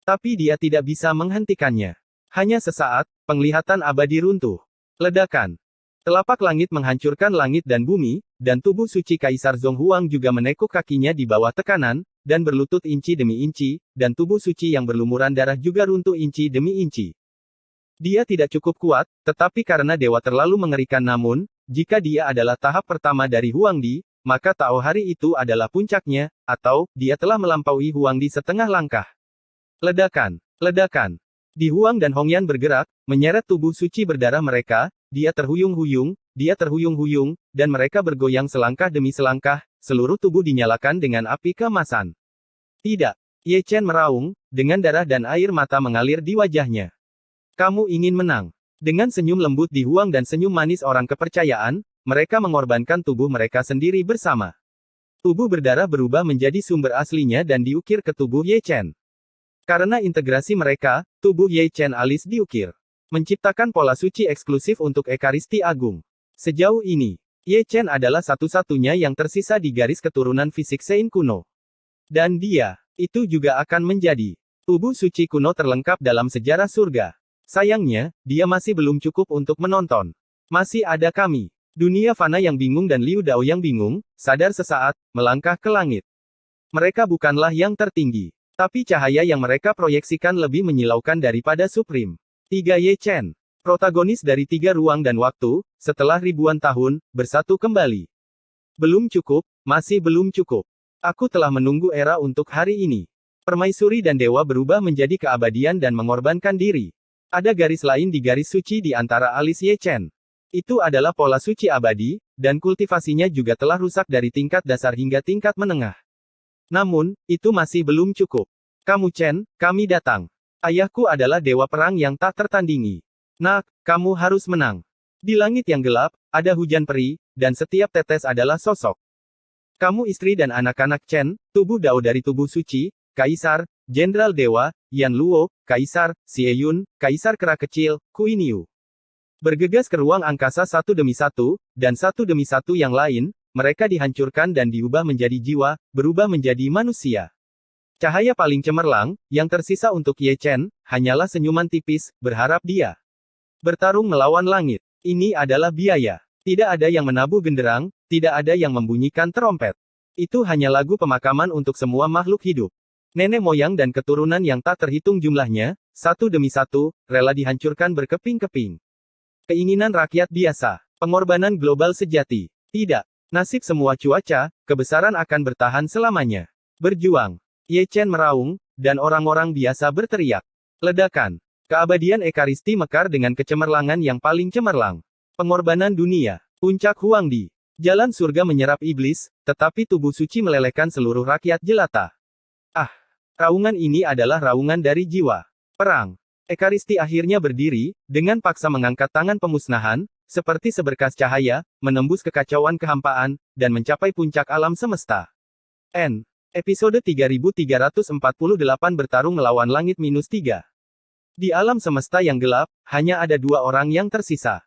[SPEAKER 2] Tapi dia tidak bisa menghentikannya. Hanya sesaat, penglihatan abadi runtuh. Ledakan. Telapak langit menghancurkan langit dan bumi, dan tubuh suci Kaisar Zhonghuang juga menekuk kakinya di bawah tekanan, dan berlutut inci demi inci, dan tubuh suci yang berlumuran darah juga runtuh inci demi inci. Dia tidak cukup kuat, tetapi karena dewa terlalu mengerikan namun, jika dia adalah tahap pertama dari Huangdi, maka Tao hari itu adalah puncaknya, atau, dia telah melampaui Huangdi setengah langkah. Ledakan. Ledakan. Di Huang dan Hongyan bergerak, menyeret tubuh suci berdarah mereka, dia terhuyung-huyung, dan mereka bergoyang selangkah demi selangkah, seluruh tubuh dinyalakan dengan api keemasan. Tidak. Ye Chen meraung, dengan darah dan air mata mengalir di wajahnya. Kamu ingin menang. Dengan senyum lembut di Huang dan senyum manis orang kepercayaan, mereka mengorbankan tubuh mereka sendiri bersama. Tubuh berdarah berubah menjadi sumber aslinya dan diukir ke tubuh Ye Chen. Karena integrasi mereka, tubuh Ye Chen alis diukir. Menciptakan pola suci eksklusif untuk Ekaristi Agung. Sejauh ini, Ye Chen adalah satu-satunya yang tersisa di garis keturunan fisik Sein kuno. Dan dia, itu juga akan menjadi tubuh suci kuno terlengkap dalam sejarah surga. Sayangnya, dia masih belum cukup untuk menonton. Masih ada kami. Dunia fana yang bingung dan Liu Dao yang bingung, sadar sesaat, melangkah ke langit. Mereka bukanlah yang tertinggi. Tapi cahaya yang mereka proyeksikan lebih menyilaukan daripada Supreme. 3 Ye Chen. Protagonis dari 3 ruang dan waktu, setelah ribuan tahun, bersatu kembali. Belum cukup, masih belum cukup. Aku telah menunggu era untuk hari ini. Permaisuri dan dewa berubah menjadi keabadian dan mengorbankan diri. Ada garis lain di garis suci di antara alis Ye Chen. Itu adalah pola suci abadi, dan kultivasinya juga telah rusak dari tingkat dasar hingga tingkat menengah. Namun, itu masih belum cukup. Kamu Chen, kami datang. Ayahku adalah dewa perang yang tak tertandingi. Nak, kamu harus menang. Di langit yang gelap, ada hujan peri, dan setiap tetes adalah sosok. Kamu istri dan anak-anak Chen, tubuh Dao dari tubuh suci, Kaisar, Jenderal Dewa, Yan Luo, Kaisar, Xie Yun, Kaisar Kera Kecil, Kuin Yu. Bergegas ke ruang angkasa satu demi satu, dan satu demi satu yang lain, mereka dihancurkan dan diubah menjadi jiwa, berubah menjadi manusia. Cahaya paling cemerlang, yang tersisa untuk Ye Chen, hanyalah senyuman tipis, berharap dia bertarung melawan langit. Ini adalah biaya. Tidak ada yang menabuh genderang, tidak ada yang membunyikan trompet. Itu hanya lagu pemakaman untuk semua makhluk hidup. Nenek moyang dan keturunan yang tak terhitung jumlahnya, satu demi satu, rela dihancurkan berkeping-keping. Keinginan rakyat biasa. Pengorbanan global sejati. Tidak. Nasib semua cuaca, kebesaran akan bertahan selamanya. Berjuang. Ye Chen meraung, dan orang-orang biasa berteriak. Ledakan. Keabadian Ekaristi mekar dengan kecemerlangan yang paling cemerlang. Pengorbanan dunia. Puncak Huangdi. Jalan surga menyerap iblis, tetapi tubuh suci melelehkan seluruh rakyat jelata. Ah, raungan ini adalah raungan dari jiwa. Perang. Ekaristi akhirnya berdiri, dengan paksa mengangkat tangan pemusnahan, seperti seberkas cahaya, menembus kekacauan kehampaan, dan mencapai puncak alam semesta. N. Episode 3348 bertarung melawan langit -3. Di alam semesta yang gelap, hanya ada 2 orang yang tersisa.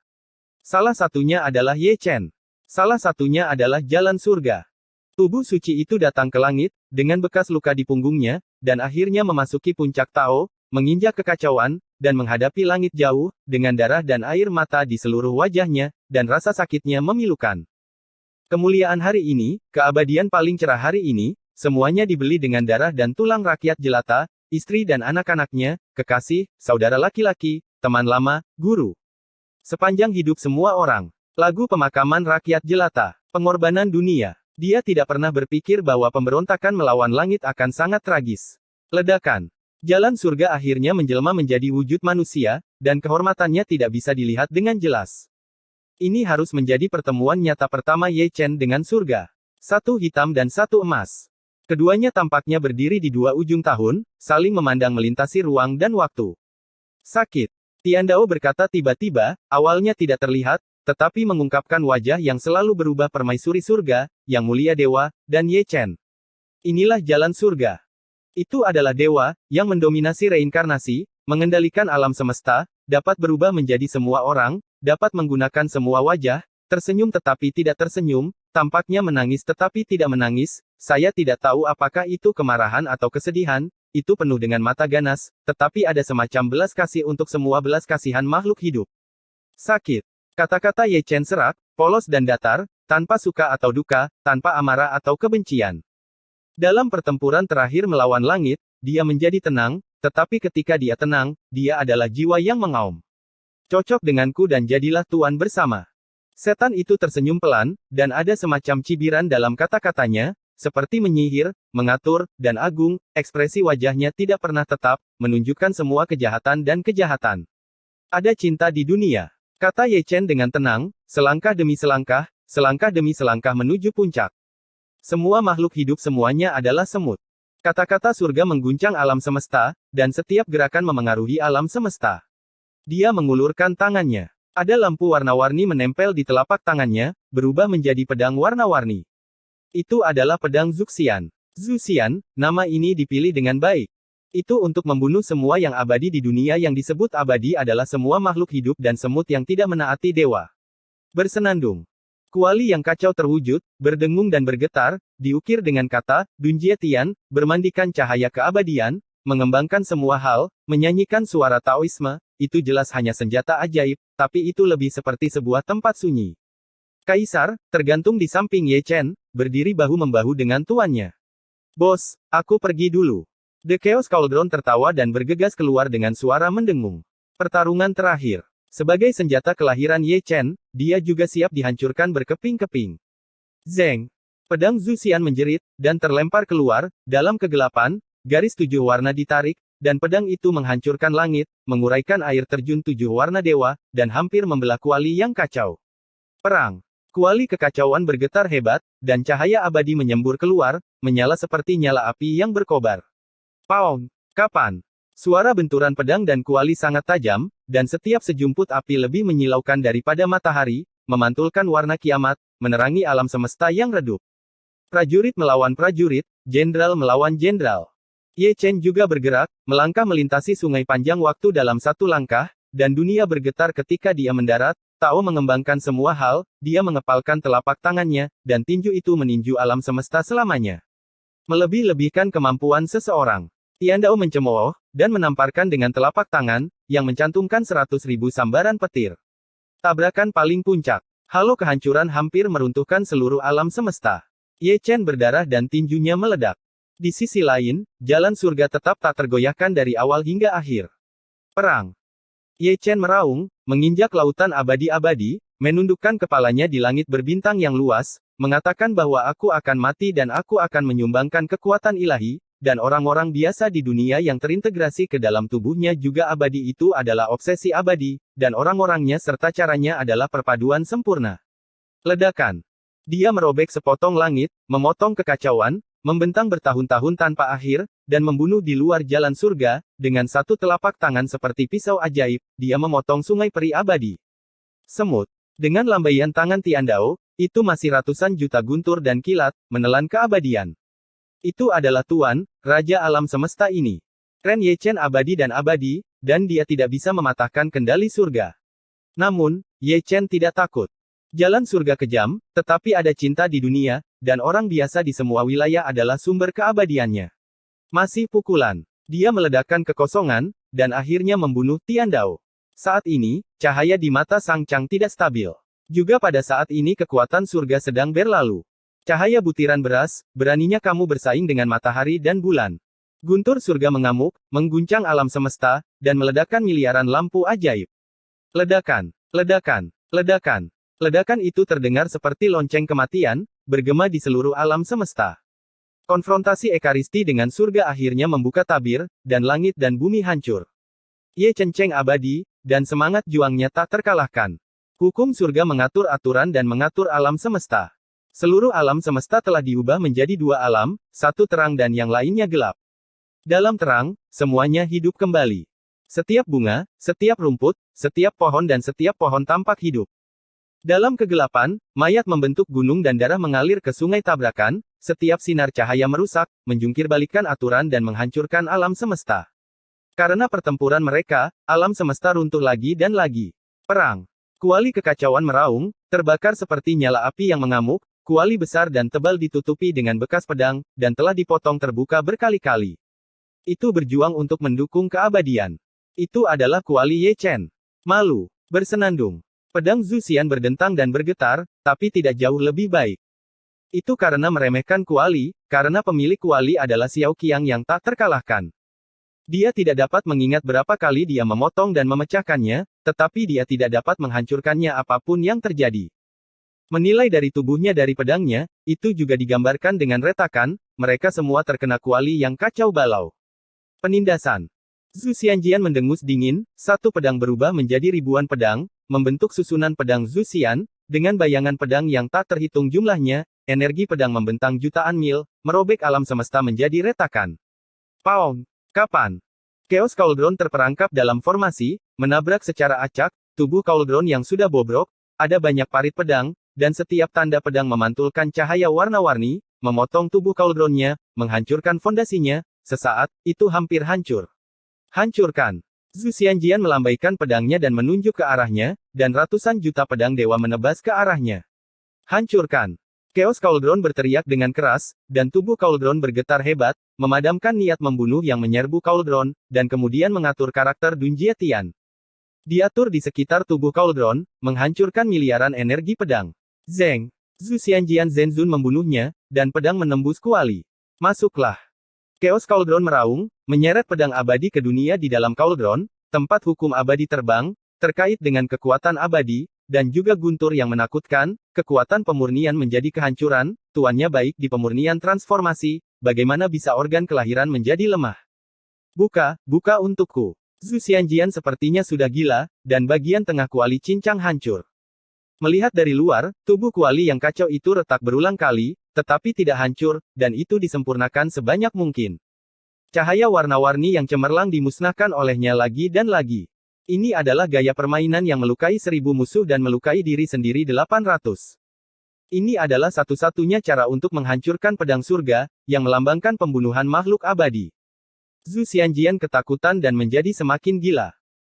[SPEAKER 2] Salah satunya adalah Ye Chen. Salah satunya adalah jalan surga. Tubuh suci itu datang ke langit, dengan bekas luka di punggungnya, dan akhirnya memasuki puncak Tao, menginjak kekacauan, dan menghadapi langit jauh, dengan darah dan air mata di seluruh wajahnya, dan rasa sakitnya memilukan. Kemuliaan hari ini, keabadian paling cerah hari ini, semuanya dibeli dengan darah dan tulang rakyat jelata, istri dan anak-anaknya, kekasih, saudara laki-laki, teman lama, guru. Sepanjang hidup semua orang. Lagu pemakaman rakyat jelata. Pengorbanan dunia. Dia tidak pernah berpikir bahwa pemberontakan melawan langit akan sangat tragis. Ledakan. Jalan surga akhirnya menjelma menjadi wujud manusia, dan kehormatannya tidak bisa dilihat dengan jelas. Ini harus menjadi pertemuan nyata pertama Ye Chen dengan surga. Satu hitam dan satu emas. Keduanya tampaknya berdiri di dua ujung tahun, saling memandang melintasi ruang dan waktu. Sakit. Tiandao berkata tiba-tiba, awalnya tidak terlihat, tetapi mengungkapkan wajah yang selalu berubah permaisuri surga, yang mulia dewa, dan Ye Chen. Inilah jalan surga. Itu adalah dewa, yang mendominasi reinkarnasi, mengendalikan alam semesta, dapat berubah menjadi semua orang, dapat menggunakan semua wajah, tersenyum tetapi tidak tersenyum, tampaknya menangis tetapi tidak menangis, saya tidak tahu apakah itu kemarahan atau kesedihan, itu penuh dengan mata ganas, tetapi ada semacam belas kasih untuk semua belas kasihan makhluk hidup. Sakit. Kata-kata Ye Chen serak, polos dan datar, tanpa suka atau duka, tanpa amarah atau kebencian. Dalam pertempuran terakhir melawan langit, dia menjadi tenang, tetapi ketika dia tenang, dia adalah jiwa yang mengaum. Cocok denganku dan jadilah tuan bersama. Setan itu tersenyum pelan, dan ada semacam cibiran dalam kata-katanya, seperti menyihir, mengatur, dan agung, ekspresi wajahnya tidak pernah tetap, menunjukkan semua kejahatan dan kejahatan. Ada cinta di dunia. Kata Ye Chen dengan tenang, selangkah demi selangkah menuju puncak. Semua makhluk hidup semuanya adalah semut. Kata-kata surga mengguncang alam semesta, dan setiap gerakan memengaruhi alam semesta. Dia mengulurkan tangannya. Ada lampu warna-warni menempel di telapak tangannya, berubah menjadi pedang warna-warni. Itu adalah pedang Zuxian. Zuxian, nama ini dipilih dengan baik. Itu untuk membunuh semua yang abadi di dunia. Yang disebut abadi adalah semua makhluk hidup dan semut yang tidak menaati dewa. Bersenandung. Kuali yang kacau terwujud, berdengung dan bergetar, diukir dengan kata, Dunjie Tian, bermandikan cahaya keabadian, mengembangkan semua hal, menyanyikan suara Taoisme, itu jelas hanya senjata ajaib, tapi itu lebih seperti sebuah tempat sunyi. Kaisar, tergantung di samping Ye Chen, berdiri bahu-membahu dengan tuannya. Bos, aku pergi dulu. The Chaos Cauldron tertawa dan bergegas keluar dengan suara mendengung. Pertarungan terakhir. Sebagai senjata kelahiran Ye Chen, dia juga siap dihancurkan berkeping-keping. Zeng. Pedang Zuxian menjerit, dan terlempar keluar, dalam kegelapan, garis 7 warna ditarik, dan pedang itu menghancurkan langit, menguraikan air terjun 7 warna dewa, dan hampir membelah kuali yang kacau. Perang. Kuali kekacauan bergetar hebat, dan cahaya abadi menyembur keluar, menyala seperti nyala api yang berkobar. Paung. Kapan? Suara benturan pedang dan kuali sangat tajam, dan setiap sejumput api lebih menyilaukan daripada matahari, memantulkan warna kiamat, menerangi alam semesta yang redup. Prajurit melawan prajurit, jenderal melawan jenderal. Ye Chen juga bergerak, melangkah melintasi sungai panjang waktu dalam satu langkah, dan dunia bergetar ketika dia mendarat. Tao mengembangkan semua hal, dia mengepalkan telapak tangannya, dan tinju itu meninju alam semesta selamanya. Melebih-lebihkan kemampuan seseorang. Tiandao mencemooh, dan menamparkan dengan telapak tangan, yang mencantumkan 100.000 sambaran petir. Tabrakan paling puncak. Halo kehancuran hampir meruntuhkan seluruh alam semesta. Ye Chen berdarah dan tinjunya meledak. Di sisi lain, jalan surga tetap tak tergoyahkan dari awal hingga akhir. Perang. Ye Chen meraung, menginjak lautan abadi-abadi, menundukkan kepalanya di langit berbintang yang luas, mengatakan bahwa aku akan mati dan aku akan menyumbangkan kekuatan ilahi, dan orang-orang biasa di dunia yang terintegrasi ke dalam tubuhnya juga abadi. Itu adalah obsesi abadi, dan orang-orangnya serta caranya adalah perpaduan sempurna. Ledakan. Dia merobek sepotong langit, memotong kekacauan, membentang bertahun-tahun tanpa akhir, dan membunuh di luar jalan surga, dengan satu telapak tangan seperti pisau ajaib, dia memotong sungai peri abadi. Semut. Dengan lambaian tangan Tiandao, itu masih ratusan juta guntur dan kilat, menelan keabadian. Itu adalah Tuan, Raja Alam Semesta ini. Ren Ye Chen abadi, dan dia tidak bisa mematahkan kendali surga. Namun, Ye Chen tidak takut. Jalan surga kejam, tetapi ada cinta di dunia, dan orang biasa di semua wilayah adalah sumber keabadiannya. Masih pukulan. Dia meledakkan kekosongan, dan akhirnya membunuh Tiandao. Saat ini, cahaya di mata Sang Chang tidak stabil. Juga pada saat ini kekuatan surga sedang berlalu. Cahaya butiran beras, beraninya kamu bersaing dengan matahari dan bulan. Guntur surga mengamuk, mengguncang alam semesta, dan meledakkan miliaran lampu ajaib. Ledakan. Ledakan, ledakan, ledakan itu terdengar seperti lonceng kematian, bergema di seluruh alam semesta. Konfrontasi Ekaristi dengan surga akhirnya membuka tabir, dan langit dan bumi hancur. Ye Chen Cheng abadi, dan semangat juangnya tak terkalahkan. Hukum surga mengatur aturan dan mengatur alam semesta. Seluruh alam semesta telah diubah menjadi dua alam, satu terang dan yang lainnya gelap. Dalam terang, semuanya hidup kembali. Setiap bunga, setiap rumput, setiap pohon dan setiap pohon tampak hidup. Dalam kegelapan, mayat membentuk gunung dan darah mengalir ke sungai tabrakan, setiap sinar cahaya merusak, menjungkir-balikan aturan dan menghancurkan alam semesta. Karena pertempuran mereka, alam semesta runtuh lagi dan lagi. Perang. Kuali kekacauan meraung, terbakar seperti nyala api yang mengamuk, kuali besar dan tebal ditutupi dengan bekas pedang, dan telah dipotong terbuka berkali-kali. Itu berjuang untuk mendukung keabadian. Itu adalah kuali Ye Chen. Malu. Bersenandung. Pedang Zhu Xian berdentang dan bergetar, tapi tidak jauh lebih baik. Itu karena meremehkan kuali, karena pemilik kuali adalah Xiao Qiang yang tak terkalahkan. Dia tidak dapat mengingat berapa kali dia memotong dan memecahkannya, tetapi dia tidak dapat menghancurkannya apapun yang terjadi. Menilai dari tubuhnya dari pedangnya, itu juga digambarkan dengan retakan, mereka semua terkena kuali yang kacau balau. Penindasan. Zhu Xianjian mendengus dingin, satu pedang berubah menjadi ribuan pedang, membentuk susunan pedang Zhu Xian, dengan bayangan pedang yang tak terhitung jumlahnya, energi pedang membentang jutaan mil, merobek alam semesta menjadi retakan. Paung! Kapan? Chaos Cauldron terperangkap dalam formasi, menabrak secara acak, tubuh Cauldron yang sudah bobrok, ada banyak parit pedang, dan setiap tanda pedang memantulkan cahaya warna-warni, memotong tubuh Cauldronnya, menghancurkan fondasinya, sesaat, itu hampir hancur. Hancurkan. Zhu Xianjian melambaikan pedangnya dan menunjuk ke arahnya, dan ratusan juta pedang dewa menebas ke arahnya. Hancurkan. Chaos Cauldron berteriak dengan keras, dan tubuh Cauldron bergetar hebat, memadamkan niat membunuh yang menyerbu Cauldron, dan kemudian mengatur karakter Dunjie Tian. Diatur di sekitar tubuh Cauldron, menghancurkan miliaran energi pedang. Zeng. Zhu Xianjian Zenzun membunuhnya, dan pedang menembus kuali. Masuklah. Chaos Cauldron meraung, menyeret pedang abadi ke dunia di dalam Cauldron, tempat hukum abadi terbang, terkait dengan kekuatan abadi, dan juga guntur yang menakutkan, kekuatan pemurnian menjadi kehancuran, tuannya baik di pemurnian transformasi, bagaimana bisa organ kelahiran menjadi lemah? Buka, buka untukku. Zhu Xianjian sepertinya sudah gila, dan bagian tengah kuali cincang hancur. Melihat dari luar, tubuh kuali yang kacau itu retak berulang kali, tetapi tidak hancur, dan itu disempurnakan sebanyak mungkin. Cahaya warna-warni yang cemerlang dimusnahkan olehnya lagi dan lagi. Ini adalah gaya permainan yang melukai 1000 musuh dan melukai diri sendiri 800. Ini adalah satu-satunya cara untuk menghancurkan pedang surga, yang melambangkan pembunuhan makhluk abadi. Zhu Xianjian ketakutan dan menjadi semakin gila.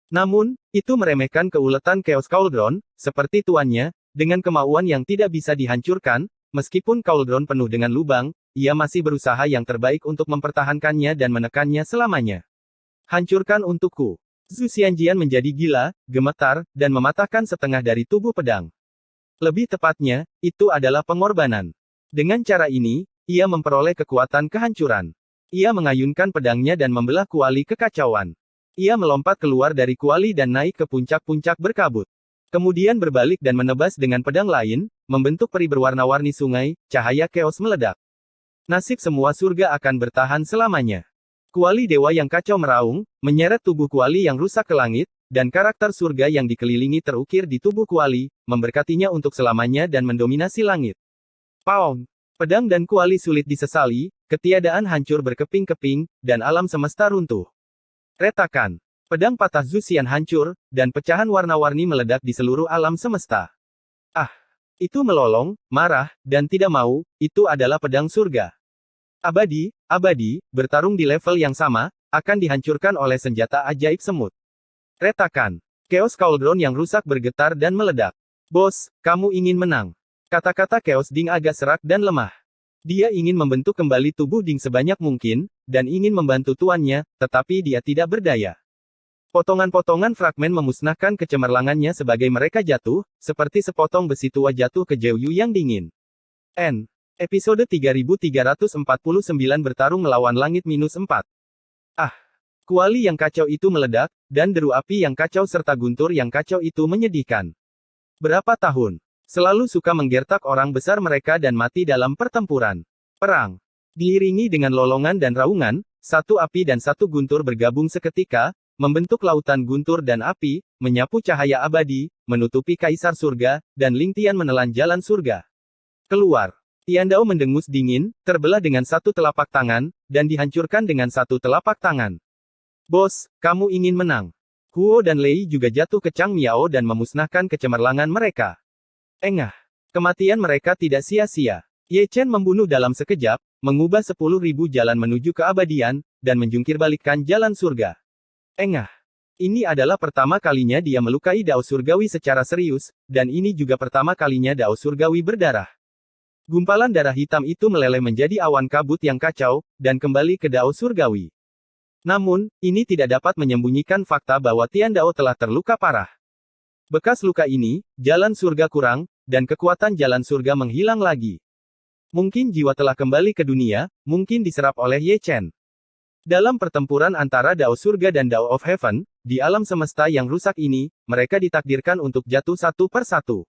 [SPEAKER 2] Namun, itu meremehkan keuletan Chaos Cauldron, seperti tuannya, dengan kemauan yang tidak bisa dihancurkan, meskipun Cauldron penuh dengan lubang, ia masih berusaha yang terbaik untuk mempertahankannya dan menekannya selamanya. Hancurkan untukku. Zhu Xianjian menjadi gila, gemetar, dan mematahkan setengah dari tubuh pedang. Lebih tepatnya, itu adalah pengorbanan. Dengan cara ini, ia memperoleh kekuatan kehancuran. Ia mengayunkan pedangnya dan membelah kuali kekacauan. Ia melompat keluar dari kuali dan naik ke puncak-puncak berkabut. Kemudian berbalik dan menebas dengan pedang lain, membentuk peri berwarna-warni sungai, cahaya keos meledak. Nasib semua surga akan bertahan selamanya. Kuali dewa yang kacau meraung, menyeret tubuh kuali yang rusak ke langit, dan karakter surga yang dikelilingi terukir di tubuh kuali, memberkatinya untuk selamanya dan mendominasi langit. Paung! Pedang dan kuali sulit disesali, ketiadaan hancur berkeping-keping, dan alam semesta runtuh. Retakan. Pedang patah Zhu Xian hancur, dan pecahan warna-warni meledak di seluruh alam semesta. Ah! Itu melolong, marah, dan tidak mau, itu adalah pedang surga. Abadi, abadi, bertarung di level yang sama, akan dihancurkan oleh senjata ajaib semut. Retakan. Chaos Cauldron yang rusak bergetar dan meledak. Bos, kamu ingin menang. Kata-kata Chaos Ding agak serak dan lemah. Dia ingin membentuk kembali tubuh Ding sebanyak mungkin, dan ingin membantu tuannya, tetapi dia tidak berdaya. Potongan-potongan fragmen memusnahkan kecemerlangannya sebagai mereka jatuh, seperti sepotong besi tua jatuh ke Zhou Yu yang dingin. N. Episode 3349 bertarung melawan langit -4. Ah! Kuali yang kacau itu meledak, dan deru api yang kacau serta guntur yang kacau itu menyedihkan. Berapa tahun? Selalu suka menggertak orang besar mereka dan mati dalam pertempuran. Perang. Diiringi dengan lolongan dan raungan, satu api dan satu guntur bergabung seketika, membentuk lautan guntur dan api, menyapu cahaya abadi, menutupi kaisar surga, dan Ling Tian menelan jalan surga. Keluar. Tian Dao mendengus dingin, terbelah dengan satu telapak tangan, dan dihancurkan dengan satu telapak tangan. Bos, kamu ingin menang. Huo dan Lei juga jatuh ke Chang Miao dan memusnahkan kecemerlangan mereka. Engah. Kematian mereka tidak sia-sia. Ye Chen membunuh dalam sekejap, mengubah 10.000 jalan menuju keabadian, dan menjungkirbalikkan jalan surga. Engah. Ini adalah pertama kalinya dia melukai Dao Surgawi secara serius, dan ini juga pertama kalinya Dao Surgawi berdarah. Gumpalan darah hitam itu meleleh menjadi awan kabut yang kacau, dan kembali ke Dao Surgawi. Namun, ini tidak dapat menyembunyikan fakta bahwa Tian Dao telah terluka parah. Bekas luka ini, jalan surga kurang, dan kekuatan jalan surga menghilang lagi. Mungkin jiwa telah kembali ke dunia, mungkin diserap oleh Ye Chen. Dalam pertempuran antara Dao Surga dan Dao of Heaven, di alam semesta yang rusak ini, mereka ditakdirkan untuk jatuh satu per satu.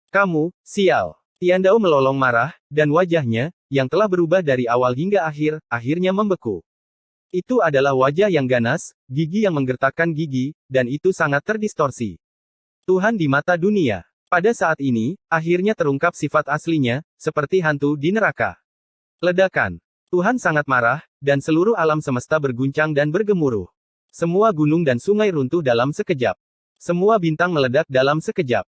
[SPEAKER 2] Kamu, sial. Tian Dao melolong marah, dan wajahnya, yang telah berubah dari awal hingga akhir, akhirnya membeku. Itu adalah wajah yang ganas, gigi yang menggertakkan gigi, dan itu sangat terdistorsi. Tuhan di mata dunia. Pada saat ini, akhirnya terungkap sifat aslinya, seperti hantu di neraka. Ledakan. Tuhan sangat marah, dan seluruh alam semesta berguncang dan bergemuruh. Semua gunung dan sungai runtuh dalam sekejap. Semua bintang meledak dalam sekejap.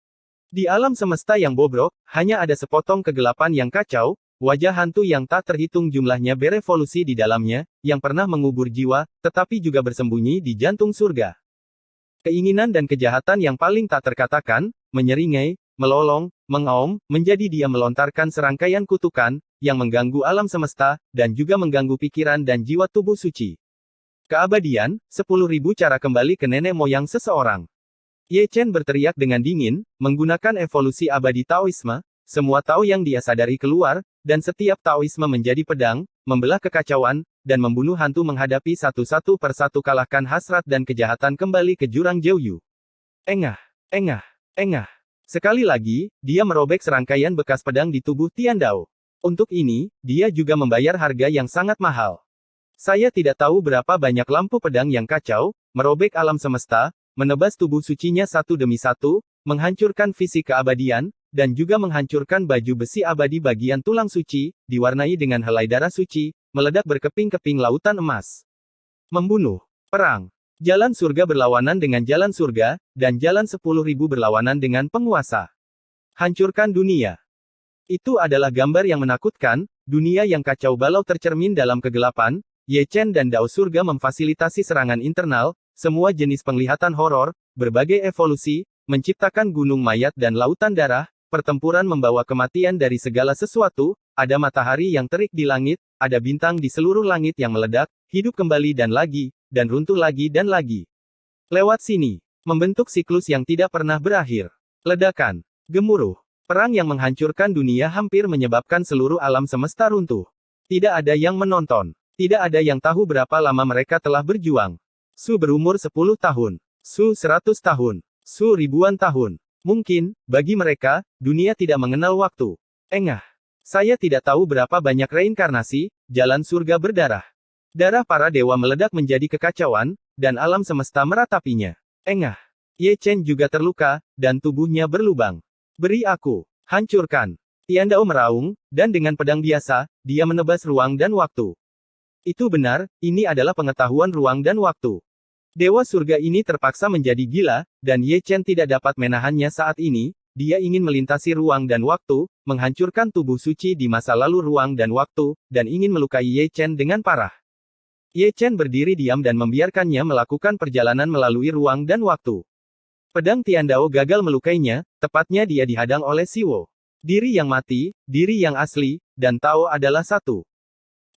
[SPEAKER 2] Di alam semesta yang bobrok, hanya ada sepotong kegelapan yang kacau, wajah hantu yang tak terhitung jumlahnya berevolusi di dalamnya, yang pernah mengubur jiwa, tetapi juga bersembunyi di jantung surga. Keinginan dan kejahatan yang paling tak terkatakan, menyeringai, melolong, mengaum, menjadi dia melontarkan serangkaian kutukan, yang mengganggu alam semesta, dan juga mengganggu pikiran dan jiwa tubuh suci. Keabadian, 10.000 cara kembali ke nenek moyang seseorang. Ye Chen berteriak dengan dingin, menggunakan evolusi abadi Taoisme, semua Tao yang dia sadari keluar, dan setiap Taoisme menjadi pedang, membelah kekacauan, dan membunuh hantu menghadapi satu persatu kalahkan hasrat dan kejahatan kembali ke jurang Jiuyu. Engah, engah, engah. Sekali lagi, dia merobek serangkaian bekas pedang di tubuh Tian Dao. Untuk ini, dia juga membayar harga yang sangat mahal. Saya tidak tahu berapa banyak lampu pedang yang kacau, merobek alam semesta, menebas tubuh sucinya satu demi satu, menghancurkan fisik keabadian, dan juga menghancurkan baju besi abadi bagian tulang suci, diwarnai dengan helai darah suci, meledak berkeping-keping lautan emas. Membunuh. Perang. Jalan surga berlawanan dengan jalan surga, dan jalan 10.000 berlawanan dengan penguasa. Hancurkan dunia. Itu adalah gambar yang menakutkan, dunia yang kacau balau tercermin dalam kegelapan, Ye Chen dan Dao Surga memfasilitasi serangan internal, semua jenis penglihatan horor, berbagai evolusi, menciptakan gunung mayat dan lautan darah, pertempuran membawa kematian dari segala sesuatu, ada matahari yang terik di langit, ada bintang di seluruh langit yang meledak, hidup kembali dan runtuh lagi dan lagi. Lewat sini, membentuk siklus yang tidak pernah berakhir. Ledakan, gemuruh, perang yang menghancurkan dunia hampir menyebabkan seluruh alam semesta runtuh. Tidak ada yang menonton. Tidak ada yang tahu berapa lama mereka telah berjuang. Su berumur 10 tahun. Su 100 tahun. Su ribuan tahun. Mungkin, bagi mereka, dunia tidak mengenal waktu. Engah. Saya tidak tahu berapa banyak reinkarnasi, jalan surga berdarah. Darah para dewa meledak menjadi kekacauan, dan alam semesta meratapinya. Engah. Ye Chen juga terluka, dan tubuhnya berlubang. Beri aku. Hancurkan. Tian Dao meraung, dan dengan pedang biasa, dia menebas ruang dan waktu. Itu benar, ini adalah pengetahuan ruang dan waktu. Dewa surga ini terpaksa menjadi gila, dan Ye Chen tidak dapat menahannya saat ini, dia ingin melintasi ruang dan waktu, menghancurkan tubuh suci di masa lalu ruang dan waktu, dan ingin melukai Ye Chen dengan parah. Ye Chen berdiri diam dan membiarkannya melakukan perjalanan melalui ruang dan waktu. Pedang Tian Dao gagal melukainya, tepatnya dia dihadang oleh Siwo. Diri yang mati, diri yang asli, dan Tao adalah satu.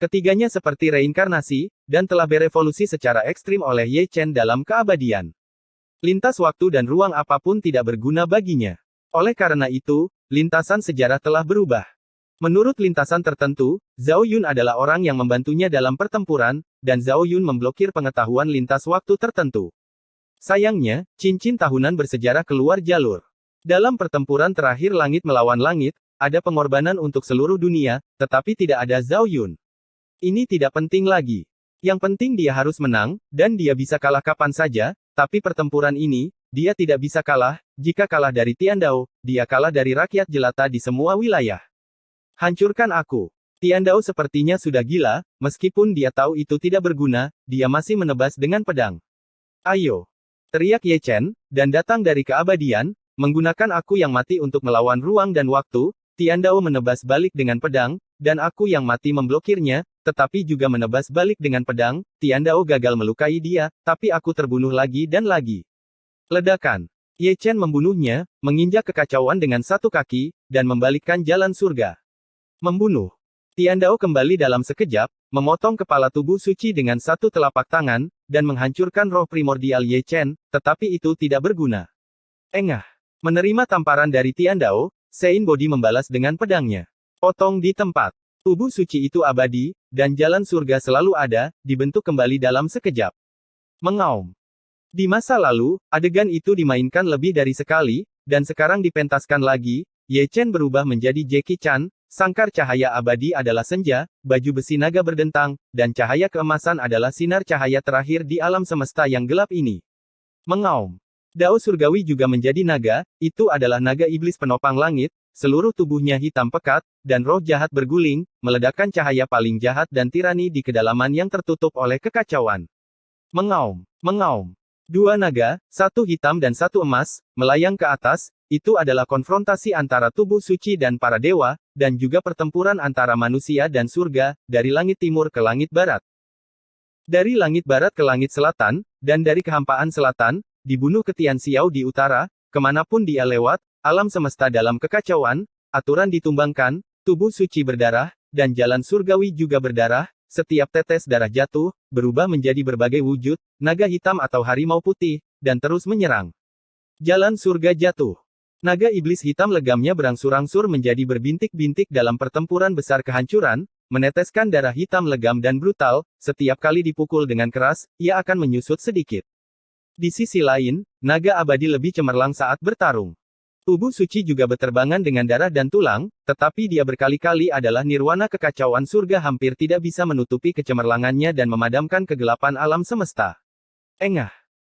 [SPEAKER 2] Ketiganya seperti reinkarnasi, dan telah berevolusi secara ekstrim oleh Ye Chen dalam keabadian. Lintas waktu dan ruang apapun tidak berguna baginya. Oleh karena itu, lintasan sejarah telah berubah. Menurut lintasan tertentu, Zhao Yun adalah orang yang membantunya dalam pertempuran, dan Zhao Yun memblokir pengetahuan lintas waktu tertentu. Sayangnya, cincin tahunan bersejarah keluar jalur. Dalam pertempuran terakhir langit melawan langit, ada pengorbanan untuk seluruh dunia, tetapi tidak ada Zhao Yun. Ini tidak penting lagi. Yang penting dia harus menang, dan dia bisa kalah kapan saja, tapi pertempuran ini, dia tidak bisa kalah. Jika kalah dari Tiandao, dia kalah dari rakyat jelata di semua wilayah. Hancurkan aku. Tiandao sepertinya sudah gila, meskipun dia tahu itu tidak berguna, dia masih menebas dengan pedang. Ayo! Teriak Ye Chen, dan datang dari keabadian, menggunakan aku yang mati untuk melawan ruang dan waktu. Tiandao menebas balik dengan pedang, dan aku yang mati memblokirnya, tetapi juga menebas balik dengan pedang. Tiandao gagal melukai dia, tapi aku terbunuh lagi dan lagi. Ledakan. Ye Chen membunuhnya, menginjak kekacauan dengan satu kaki, dan membalikkan jalan surga. Membunuh. Tiandao kembali dalam sekejap, memotong kepala tubuh suci dengan satu telapak tangan, dan menghancurkan roh primordial Ye Chen, tetapi itu tidak berguna. Engah. Menerima tamparan dari Tiandao, Sein Bodi membalas dengan pedangnya. Potong di tempat. Tubuh suci itu abadi, dan jalan surga selalu ada, dibentuk kembali dalam sekejap. Mengaum. Di masa lalu, adegan itu dimainkan lebih dari sekali, dan sekarang dipentaskan lagi. Ye Chen berubah menjadi Jackie Chan. Sangkar cahaya abadi adalah senja, baju besi naga berdentang, dan cahaya keemasan adalah sinar cahaya terakhir di alam semesta yang gelap ini. Mengaum. Dao surgawi juga menjadi naga, itu adalah naga iblis penopang langit, seluruh tubuhnya hitam pekat, dan roh jahat berguling, meledakkan cahaya paling jahat dan tirani di kedalaman yang tertutup oleh kekacauan. Mengaum. Mengaum. Dua naga, satu hitam dan satu emas, melayang ke atas. Itu adalah konfrontasi antara tubuh suci dan para dewa, dan juga pertempuran antara manusia dan surga, dari langit timur ke langit barat. Dari langit barat ke langit selatan, dan dari kehampaan selatan, dibunuh ke Tian Xiao di utara, kemanapun dia lewat, alam semesta dalam kekacauan, aturan ditumbangkan, tubuh suci berdarah, dan jalan surgawi juga berdarah, setiap tetes darah jatuh, berubah menjadi berbagai wujud, naga hitam atau harimau putih, dan terus menyerang. Jalan surga jatuh. Naga iblis hitam legamnya berangsur-angsur menjadi berbintik-bintik dalam pertempuran besar kehancuran, meneteskan darah hitam legam dan brutal, setiap kali dipukul dengan keras, ia akan menyusut sedikit. Di sisi lain, naga abadi lebih cemerlang saat bertarung. Tubuh suci juga beterbangan dengan darah dan tulang, tetapi dia berkali-kali adalah nirwana kekacauan surga hampir tidak bisa menutupi kecemerlangannya dan memadamkan kegelapan alam semesta. Engah.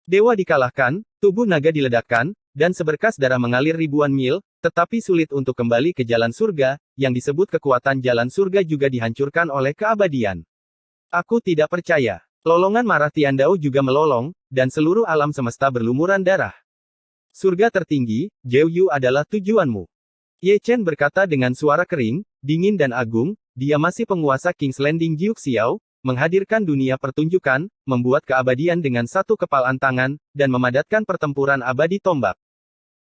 [SPEAKER 2] Dewa dikalahkan, tubuh naga diledakkan, dan seberkas darah mengalir ribuan mil, tetapi sulit untuk kembali ke jalan surga, yang disebut kekuatan jalan surga juga dihancurkan oleh keabadian. Aku tidak percaya. Lolongan marah Tiandao juga melolong, dan seluruh alam semesta berlumuran darah. Surga tertinggi, Zhou adalah tujuanmu. Ye Chen berkata dengan suara kering, dingin dan agung, dia masih penguasa King's Landing Jiuxiao, menghadirkan dunia pertunjukan, membuat keabadian dengan satu kepalan tangan, dan memadatkan pertempuran abadi tombak.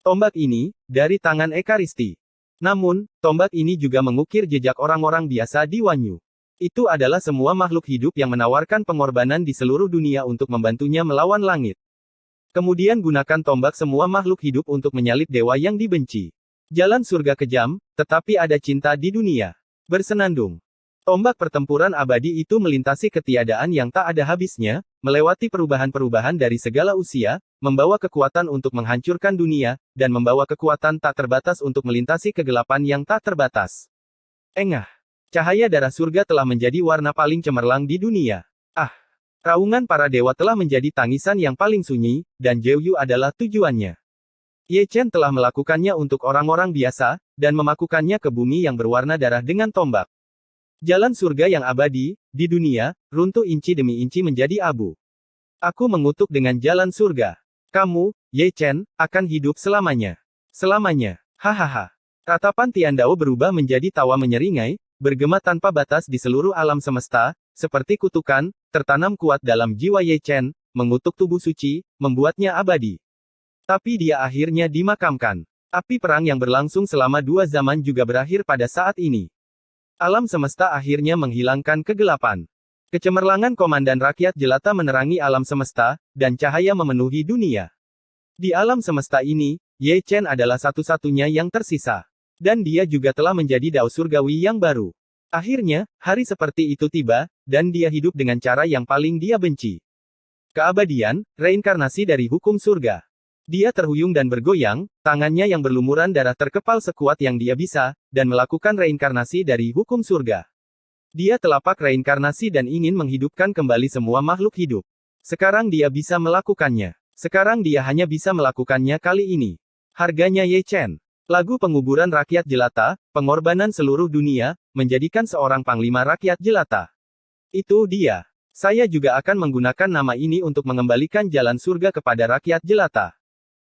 [SPEAKER 2] Tombak ini, dari tangan Ekaristi. Namun, tombak ini juga mengukir jejak orang-orang biasa di Wanyu. Itu adalah semua makhluk hidup yang menawarkan pengorbanan di seluruh dunia untuk membantunya melawan langit. Kemudian gunakan tombak semua makhluk hidup untuk menyalip dewa yang dibenci. Jalan surga kejam, tetapi ada cinta di dunia. Bersenandung. Tombak pertempuran abadi itu melintasi ketiadaan yang tak ada habisnya, melewati perubahan-perubahan dari segala usia, membawa kekuatan untuk menghancurkan dunia, dan membawa kekuatan tak terbatas untuk melintasi kegelapan yang tak terbatas. Engah. Cahaya darah surga telah menjadi warna paling cemerlang di dunia. Ah. Raungan para dewa telah menjadi tangisan yang paling sunyi, dan Zhou adalah tujuannya. Ye Chen telah melakukannya untuk orang-orang biasa, dan memakukannya ke bumi yang berwarna darah dengan tombak. Jalan surga yang abadi, di dunia, runtuh inci demi inci menjadi abu. Aku mengutuk dengan jalan surga. Kamu, Ye Chen, akan hidup selamanya. Selamanya. Hahaha. Ratapan Tiandao berubah menjadi tawa menyeringai, bergema tanpa batas di seluruh alam semesta, seperti kutukan, tertanam kuat dalam jiwa Ye Chen, mengutuk tubuh suci, membuatnya abadi. Tapi dia akhirnya dimakamkan. Api perang yang berlangsung selama 2 zaman juga berakhir pada saat ini. Alam semesta akhirnya menghilangkan kegelapan. Kecemerlangan komandan rakyat jelata menerangi alam semesta, dan cahaya memenuhi dunia. Di alam semesta ini, Ye Chen adalah satu-satunya yang tersisa. Dan dia juga telah menjadi Dao Surgawi yang baru. Akhirnya, hari seperti itu tiba, dan dia hidup dengan cara yang paling dia benci. Keabadian, reinkarnasi dari hukum surga. Dia terhuyung dan bergoyang, tangannya yang berlumuran darah terkepal sekuat yang dia bisa, dan melakukan reinkarnasi dari hukum surga. Dia telapak reinkarnasi dan ingin menghidupkan kembali semua makhluk hidup. Sekarang dia bisa melakukannya. Sekarang dia hanya bisa melakukannya kali ini. Harganya Ye Chen. Lagu penguburan rakyat jelata, pengorbanan seluruh dunia, menjadikan seorang panglima rakyat jelata. Itu dia. Saya juga akan menggunakan nama ini untuk mengembalikan jalan surga kepada rakyat jelata.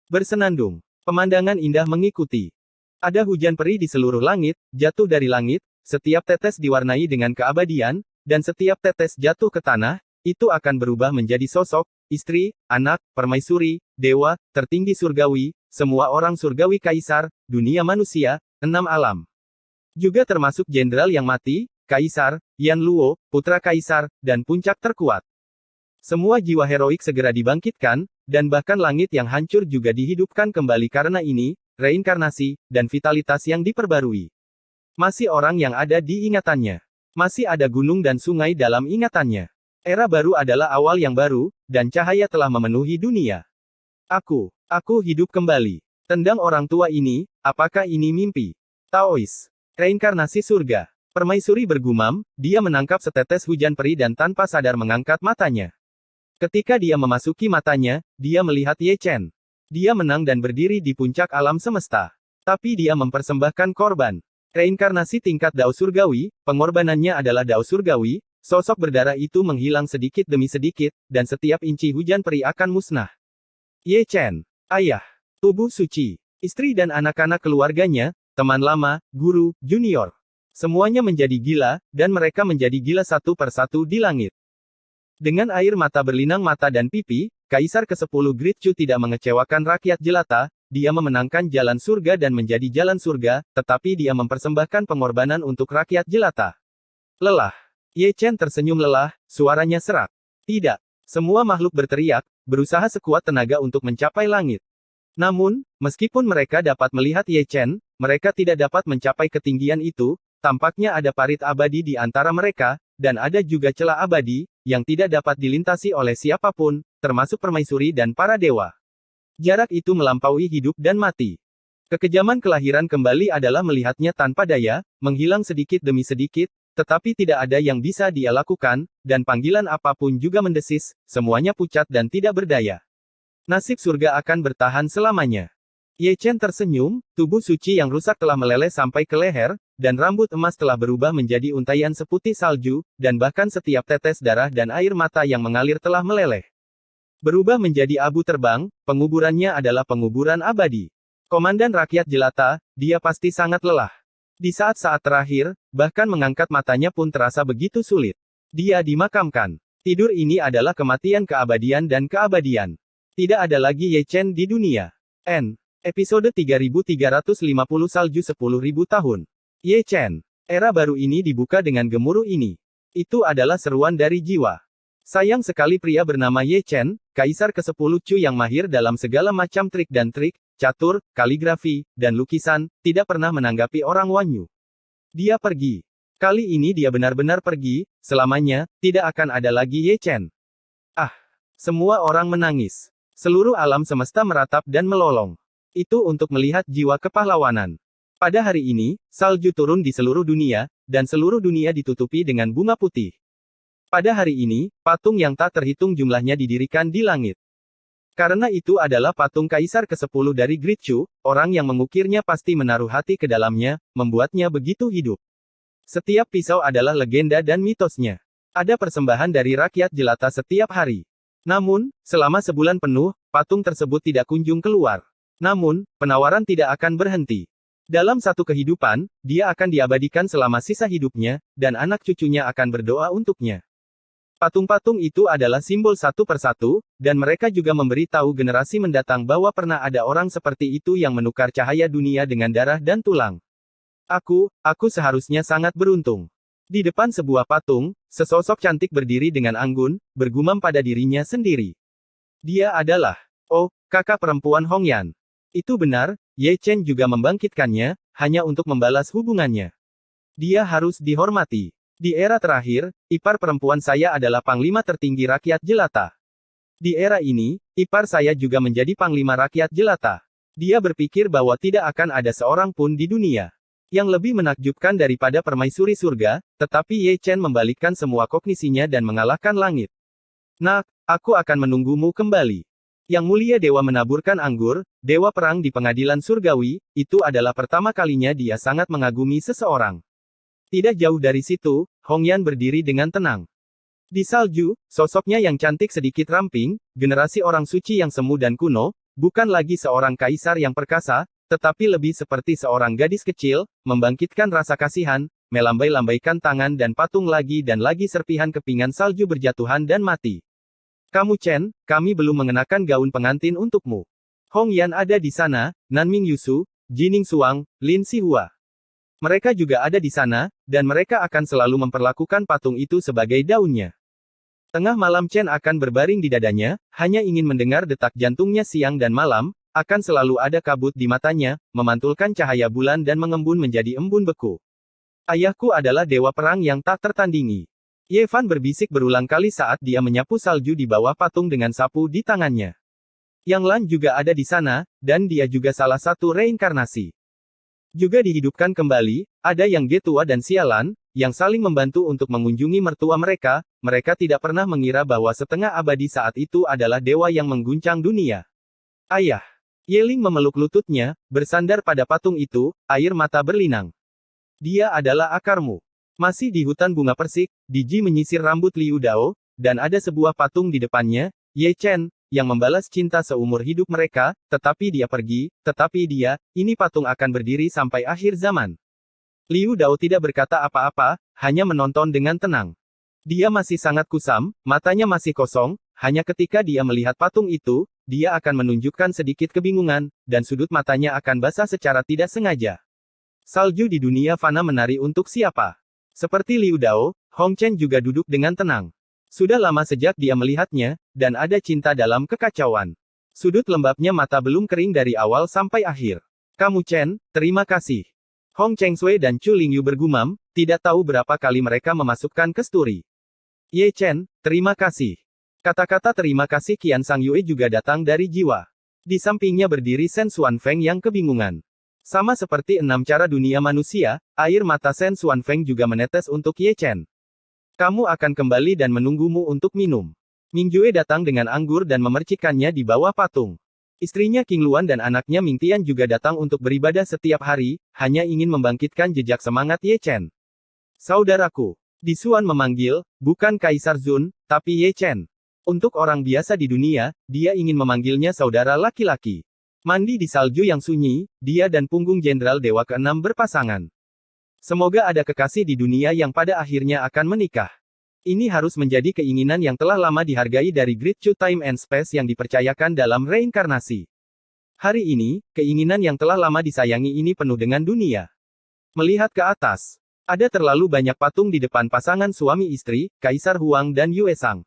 [SPEAKER 2] Bersenandung. Pemandangan indah mengikuti. Ada hujan peri di seluruh langit, jatuh dari langit, setiap tetes diwarnai dengan keabadian, dan setiap tetes jatuh ke tanah, itu akan berubah menjadi sosok, istri, anak, permaisuri, dewa, tertinggi surgawi, semua orang surgawi kaisar, dunia manusia, 6 alam. Juga termasuk jenderal yang mati, kaisar, Yan Luo, putra kaisar, dan puncak terkuat. Semua jiwa heroik segera dibangkitkan, dan bahkan langit yang hancur juga dihidupkan kembali karena ini, reinkarnasi, dan vitalitas yang diperbarui. Masih orang yang ada di ingatannya. Masih ada gunung dan sungai dalam ingatannya. Era baru adalah awal yang baru, dan cahaya telah memenuhi dunia. Aku hidup kembali. Tendang orang tua ini, apakah ini mimpi? Taois. Reinkarnasi surga. Permaisuri bergumam, dia menangkap setetes hujan peri dan tanpa sadar mengangkat matanya. Ketika dia memasuki matanya, dia melihat Ye Chen. Dia menang dan berdiri di puncak alam semesta. Tapi dia mempersembahkan korban. Reinkarnasi tingkat Dao Surgawi, pengorbanannya adalah Dao Surgawi, sosok berdarah itu menghilang sedikit demi sedikit, dan setiap inci hujan peri akan musnah. Ye Chen. Ayah. Tubuh suci. Istri dan anak-anak keluarganya, teman lama, guru, junior. Semuanya menjadi gila, dan mereka menjadi gila satu persatu di langit. Dengan air mata berlinang mata dan pipi, Kaisar ke-10 Great Chu tidak mengecewakan rakyat jelata, dia memenangkan jalan surga dan menjadi jalan surga, tetapi dia mempersembahkan pengorbanan untuk rakyat jelata. Lelah. Ye Chen tersenyum lelah, suaranya serak. Tidak. Semua makhluk berteriak, berusaha sekuat tenaga untuk mencapai langit. Namun, meskipun mereka dapat melihat Ye Chen, mereka tidak dapat mencapai ketinggian itu, tampaknya ada parit abadi di antara mereka, dan ada juga celah abadi, yang tidak dapat dilintasi oleh siapapun, termasuk permaisuri dan para dewa. Jarak itu melampaui hidup dan mati. Kekejaman kelahiran kembali adalah melihatnya tanpa daya, menghilang sedikit demi sedikit, tetapi tidak ada yang bisa dia lakukan, dan panggilan apapun juga mendesis, semuanya pucat dan tidak berdaya. Nasib surga akan bertahan selamanya. Ye Chen tersenyum, tubuh suci yang rusak telah meleleh sampai ke leher, dan rambut emas telah berubah menjadi untaian seputih salju, dan bahkan setiap tetes darah dan air mata yang mengalir telah meleleh. Berubah menjadi abu terbang, penguburannya adalah penguburan abadi. Komandan rakyat jelata, dia pasti sangat lelah. Di saat-saat terakhir, bahkan mengangkat matanya pun terasa begitu sulit. Dia dimakamkan. Tidur ini adalah kematian keabadian dan keabadian. Tidak ada lagi Ye Chen di dunia. Episode 3350 Salju 10.000 tahun. Ye Chen. Era baru ini dibuka dengan gemuruh ini. Itu adalah seruan dari jiwa. Sayang sekali pria bernama Ye Chen, Kaisar ke-10 Chu yang mahir dalam segala macam trik dan trik, catur, kaligrafi, dan lukisan, tidak pernah menanggapi orang Wanyu. Dia pergi. Kali ini dia benar-benar pergi, selamanya, tidak akan ada lagi Ye Chen. Semua orang menangis. Seluruh alam semesta meratap dan melolong. Itu untuk melihat jiwa kepahlawanan. Pada hari ini, salju turun di seluruh dunia, dan seluruh dunia ditutupi dengan bunga putih. Pada hari ini, patung yang tak terhitung jumlahnya didirikan di langit. Karena itu adalah patung Kaisar ke-10 dari Great Chu, orang yang mengukirnya pasti menaruh hati ke dalamnya, membuatnya begitu hidup. Setiap pisau adalah legenda dan mitosnya. Ada persembahan dari rakyat jelata setiap hari. Namun, selama sebulan penuh, patung tersebut tidak kunjung keluar. Namun, penawaran tidak akan berhenti. Dalam satu kehidupan, dia akan diabadikan selama sisa hidupnya, dan anak cucunya akan berdoa untuknya. Patung-patung itu adalah simbol satu persatu, dan mereka juga memberi tahu generasi mendatang bahwa pernah ada orang seperti itu yang menukar cahaya dunia dengan darah dan tulang. Aku seharusnya sangat beruntung. Di depan sebuah patung, sesosok cantik berdiri dengan anggun, bergumam pada dirinya sendiri. Dia adalah, kakak perempuan Hong Yan. Itu benar, Ye Chen juga membangkitkannya, hanya untuk membalas hubungannya. Dia harus dihormati. Di era terakhir, ipar perempuan saya adalah panglima tertinggi rakyat jelata. Di era ini, ipar saya juga menjadi panglima rakyat jelata. Dia berpikir bahwa tidak akan ada seorang pun di dunia yang lebih menakjubkan daripada permaisuri surga, tetapi Ye Chen membalikkan semua kognisinya dan mengalahkan langit. Nak, aku akan menunggumu kembali. Yang mulia dewa menaburkan anggur, dewa perang di pengadilan surgawi, itu adalah pertama kalinya dia sangat mengagumi seseorang. Tidak jauh dari situ, Hongyan berdiri dengan tenang. Di salju, sosoknya yang cantik sedikit ramping, generasi orang suci yang semu dan kuno, bukan lagi seorang kaisar yang perkasa, tetapi lebih seperti seorang gadis kecil, membangkitkan rasa kasihan, melambai-lambaikan tangan dan patung lagi dan lagi serpihan kepingan salju berjatuhan dan mati. Kamu Chen, kami belum mengenakan gaun pengantin untukmu. Hongyan ada di sana, Nanming Yusu, Jining Suang, Lin Sihua. Mereka juga ada di sana, dan mereka akan selalu memperlakukan patung itu sebagai daunnya. Tengah malam Chen akan berbaring di dadanya, hanya ingin mendengar detak jantungnya siang dan malam, akan selalu ada kabut di matanya, memantulkan cahaya bulan dan mengembun menjadi embun beku. Ayahku adalah dewa perang yang tak tertandingi. Ye Fan berbisik berulang kali saat dia menyapu salju di bawah patung dengan sapu di tangannya. Yang Lan juga ada di sana, dan dia juga salah satu reinkarnasi. Juga dihidupkan kembali, ada yang Ge tua dan Sialan, yang saling membantu untuk mengunjungi mertua mereka tidak pernah mengira bahwa setengah abadi saat itu adalah dewa yang mengguncang dunia. Ayah. Yeling memeluk lututnya, bersandar pada patung itu, air mata berlinang. Dia adalah akarmu. Masih di hutan bunga persik, Diji menyisir rambut Liu Dao, dan ada sebuah patung di depannya, Ye Chen, yang membalas cinta seumur hidup mereka, tetapi dia pergi, ini patung akan berdiri sampai akhir zaman. Liu Dao tidak berkata apa-apa, hanya menonton dengan tenang. Dia masih sangat kusam, matanya masih kosong, hanya ketika dia melihat patung itu, dia akan menunjukkan sedikit kebingungan, dan sudut matanya akan basah secara tidak sengaja. Salju di dunia fana menari untuk siapa? Seperti Liu Dao, Hong Chen juga duduk dengan tenang. Sudah lama sejak dia melihatnya, dan ada cinta dalam kekacauan. Sudut lembabnya mata belum kering dari awal sampai akhir. Kamu Chen, terima kasih. Hong Cheng Sui dan Chu Lingyu bergumam, tidak tahu berapa kali mereka memasukkan kesturi. Ye Chen, terima kasih. Kata-kata terima kasih Qian Sang Yue juga datang dari jiwa. Di sampingnya berdiri Shen Xuanfeng yang kebingungan. Sama seperti 6 cara dunia manusia, air mata Shen Xuanfeng juga menetes untuk Ye Chen. Kamu akan kembali dan menunggumu untuk minum. Ming Jue datang dengan anggur dan memercikkannya di bawah patung. Istrinya King Luan dan anaknya Ming Tian juga datang untuk beribadah setiap hari, hanya ingin membangkitkan jejak semangat Ye Chen. Saudaraku. Di Xuan memanggil, bukan Kaisar Zun, tapi Ye Chen. Untuk orang biasa di dunia, dia ingin memanggilnya saudara laki-laki. Mandi di salju yang sunyi, dia dan punggung Jenderal Dewa ke-6 berpasangan. Semoga ada kekasih di dunia yang pada akhirnya akan menikah. Ini harus menjadi keinginan yang telah lama dihargai dari Great Chu Time and Space yang dipercayakan dalam reinkarnasi. Hari ini, keinginan yang telah lama disayangi ini penuh dengan dunia. Melihat ke atas, ada terlalu banyak patung di depan pasangan suami istri, Kaisar Huang dan Yue Sang.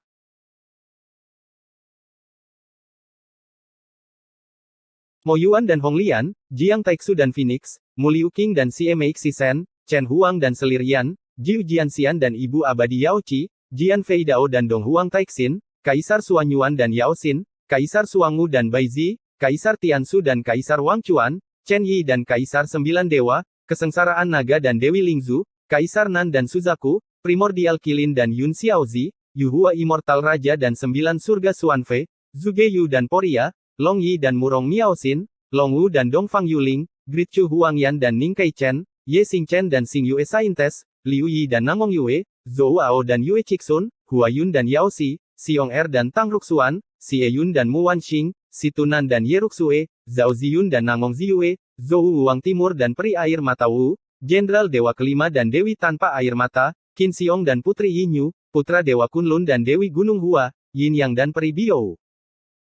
[SPEAKER 2] Mo Yuan dan Hong Lian, Jiang Taixu dan Phoenix, Mu Liu Qing dan Xie Meixisen, Chen Huang dan Selir Yan, Jiu Jianxian dan Ibu Abadi Yao Qi, Jian Fei Dao dan Dong Huang Taixin, Kaisar Suan Yuan dan Yao Xin, Kaisar Suangu dan Bai Zi, Kaisar Tiansu dan Kaisar Wang Chuan, Chen Yi dan Kaisar Sembilan Dewa, Kesengsaraan Naga dan Dewi Lingzu, Kaisar Nan dan Suzaku, Primordial Qilin dan Yun Xiaozi, Yuhua Immortal Raja dan Sembilan Surga Xuanfei, Zhuge Yu dan Poria, Long Yi dan Murong Miaoxin, Long Wu dan Dongfang Yuling, Great Chu Huangyan dan Ning Kai Chen, Ye Xingchen dan Xing Yue Saintes, Liu Yi dan Nangong Yue, Zhou Ao dan Yue Chixun, Hua Yun dan Yao Xi, Xiong Er dan Tang Ruxuan, Xie Yun dan Mu Wanxing, Si Tunan dan Ye Ruxue, Zhao Ziyun dan Nangong Ziyue, Zhou Wuang Timur dan Peri Air Mata Wu, Jenderal Dewa Kelima dan Dewi Tanpa Air Mata, Qin Xiong dan Putri Yinyu, Putra Dewa Kunlun dan Dewi Gunung Hua, Yin Yang dan Peri Biou.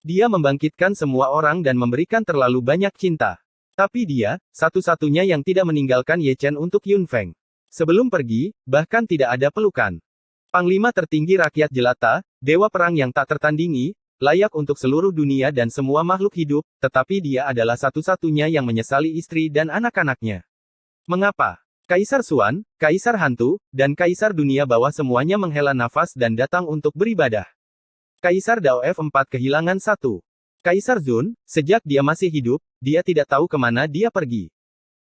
[SPEAKER 2] Dia membangkitkan semua orang dan memberikan terlalu banyak cinta. Tapi dia, satu-satunya yang tidak meninggalkan Ye Chen untuk Yun Feng. Sebelum pergi, bahkan tidak ada pelukan. Panglima tertinggi rakyat jelata, dewa perang yang tak tertandingi, layak untuk seluruh dunia dan semua makhluk hidup, tetapi dia adalah satu-satunya yang menyesali istri dan anak-anaknya. Mengapa? Kaisar Xuan, Kaisar Hantu, dan Kaisar Dunia Bawah semuanya menghela nafas dan datang untuk beribadah. Kaisar Dao F4 kehilangan satu. Kaisar Zun, sejak dia masih hidup, dia tidak tahu kemana dia pergi.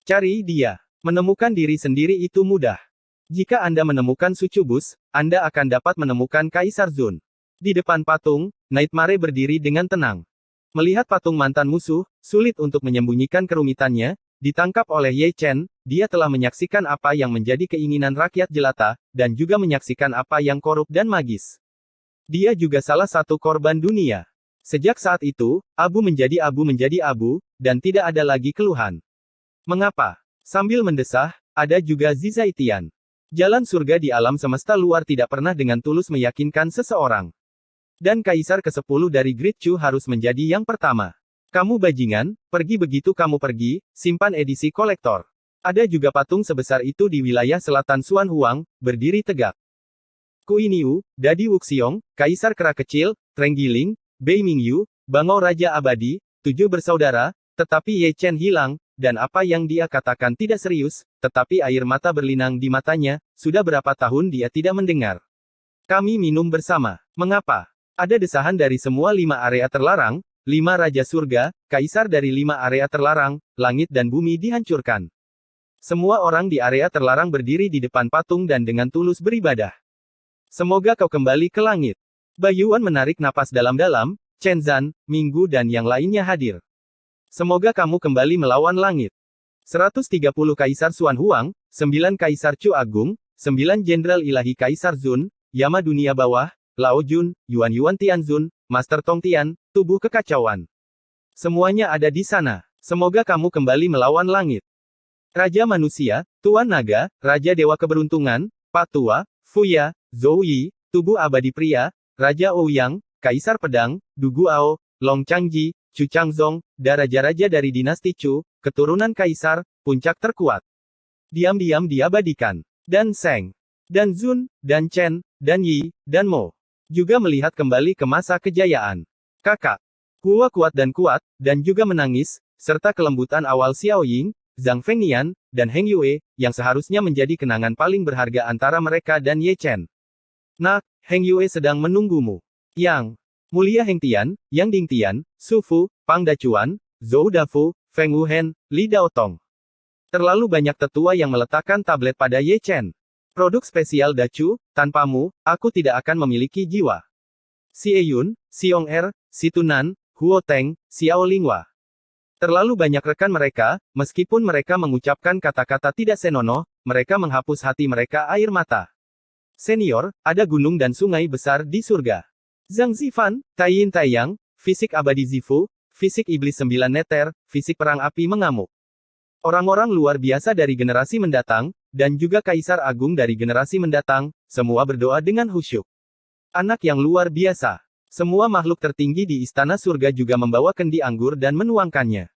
[SPEAKER 2] Cari dia. Menemukan diri sendiri itu mudah. Jika Anda menemukan Sucubus, Anda akan dapat menemukan Kaisar Zun. Di depan patung, Nightmare berdiri dengan tenang. Melihat patung mantan musuh, sulit untuk menyembunyikan kerumitannya. Ditangkap oleh Ye Chen, dia telah menyaksikan apa yang menjadi keinginan rakyat jelata, dan juga menyaksikan apa yang korup dan magis. Dia juga salah satu korban dunia. Sejak saat itu, abu, dan tidak ada lagi keluhan. Mengapa? Sambil mendesah, ada juga Zizaitian. Jalan surga di alam semesta luar tidak pernah dengan tulus meyakinkan seseorang. Dan Kaisar ke-10 dari Great Chu harus menjadi yang pertama. Kamu bajingan, pergi begitu kamu pergi, simpan edisi kolektor. Ada juga patung sebesar itu di wilayah selatan Xuan Huang, berdiri tegak. Kuiniu, Dadi Wuxiong, Kaisar Kera Kecil, Trenggiling, Bei Mingyu, Bangau Raja Abadi, 7 bersaudara, tetapi Ye Chen hilang, dan apa yang dia katakan tidak serius, tetapi air mata berlinang di matanya, sudah berapa tahun dia tidak mendengar. Kami minum bersama. Mengapa? Ada desahan dari semua 5 area terlarang, 5 Raja Surga, Kaisar dari 5 area terlarang, langit dan bumi dihancurkan. Semua orang di area terlarang berdiri di depan patung dan dengan tulus beribadah. Semoga kau kembali ke langit. Bayuan menarik napas dalam-dalam, Chen Zan, Minggu dan yang lainnya hadir. Semoga kamu kembali melawan langit. 130 Kaisar Xuan Huang, 9 Kaisar Chu Agung, 9 Jenderal Ilahi Kaisar Zun, Yama Dunia Bawah, Lao Jun, Yuan Tianzun, Master Tong Tian, tubuh kekacauan. Semuanya ada di sana. Semoga kamu kembali melawan langit. Raja Manusia, Tuan Naga, Raja Dewa Keberuntungan, Pak Tua, Fuya, Zhou Yi, tubuh abadi pria, Raja Ouyang, Kaisar Pedang, Du Guao, Long Changji, Chu Changzong, dan raja-raja dari dinasti Chu, keturunan Kaisar, puncak terkuat. Diam-diam diabadikan. Dan Seng, dan Zun, dan Chen, dan Yi, dan Mo. Juga melihat kembali ke masa kejayaan. Kakak. Hua kuat, dan juga menangis, serta kelembutan awal Xiao Ying, Zhang Fengnian, dan Heng Yue, yang seharusnya menjadi kenangan paling berharga antara mereka dan Ye Chen. Nak, Heng Yue sedang menunggumu. Yang Mulia Heng Tian, Yang Ding Tian, Su Fu, Pang Dacuan, Zhou Dafu, Feng Wuhen, Li Daotong. Terlalu banyak tetua yang meletakkan tablet pada Ye Chen. Produk spesial Dacu, tanpamu, aku tidak akan memiliki jiwa. Xie Yun, Xiong Er, Situnan, Huo Teng, Xiao Lingwa. Terlalu banyak rekan mereka, meskipun mereka mengucapkan kata-kata tidak senonoh, mereka menghapus hati mereka air mata. Senior, ada gunung dan sungai besar di surga. Zhang Zifan, Taiyin Taiyang, fisik abadi Zifu, fisik iblis 9 neter, fisik perang api mengamuk. Orang-orang luar biasa dari generasi mendatang, dan juga Kaisar Agung dari generasi mendatang, semua berdoa dengan khusyuk. Anak yang luar biasa. Semua makhluk tertinggi di istana surga juga membawa kendi anggur dan menuangkannya.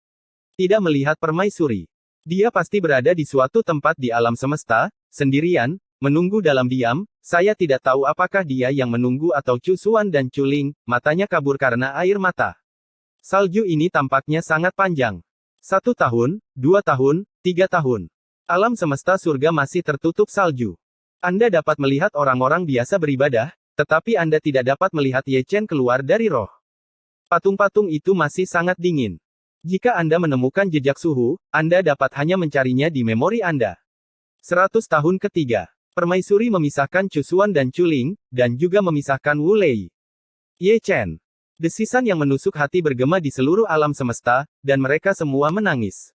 [SPEAKER 2] Tidak melihat permaisuri. Dia pasti berada di suatu tempat di alam semesta, sendirian, menunggu dalam diam. Saya tidak tahu apakah dia yang menunggu atau Chu Xuan dan Chu Ling, matanya kabur karena air mata. Salju ini tampaknya sangat panjang. 1 tahun, 2 tahun, 3 tahun. Alam semesta surga masih tertutup salju. Anda dapat melihat orang-orang biasa beribadah, tetapi Anda tidak dapat melihat Ye Chen keluar dari roh. Patung-patung itu masih sangat dingin. Jika Anda menemukan jejak suhu, Anda dapat hanya mencarinya di memori Anda. 100 tahun ketiga. Permaisuri memisahkan Chu Xuan dan Chu Ling, dan juga memisahkan Wu Lei. Ye Chen. Desisan yang menusuk hati bergema di seluruh alam semesta, dan mereka semua menangis.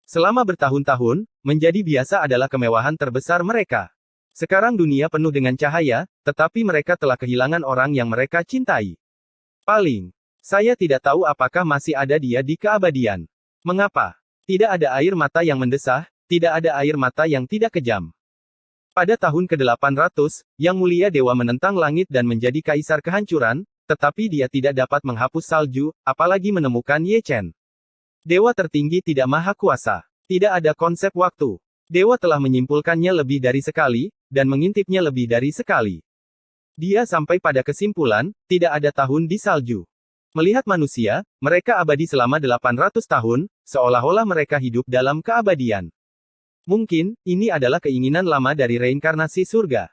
[SPEAKER 2] Selama bertahun-tahun, menjadi biasa adalah kemewahan terbesar mereka. Sekarang dunia penuh dengan cahaya, tetapi mereka telah kehilangan orang yang mereka cintai. Saya tidak tahu apakah masih ada dia di keabadian. Mengapa? Tidak ada air mata yang mendesah, tidak ada air mata yang tidak kejam. Pada tahun ke-800, Yang Mulia Dewa menentang langit dan menjadi kaisar kehancuran, tetapi dia tidak dapat menghapus salju, apalagi menemukan Ye Chen. Dewa tertinggi tidak maha kuasa. Tidak ada konsep waktu. Dewa telah menyimpulkannya lebih dari sekali, dan mengintipnya lebih dari sekali. Dia sampai pada kesimpulan, tidak ada tahun di salju. Melihat manusia, mereka abadi selama 800 tahun, seolah-olah mereka hidup dalam keabadian. Mungkin, ini adalah keinginan lama dari reinkarnasi surga.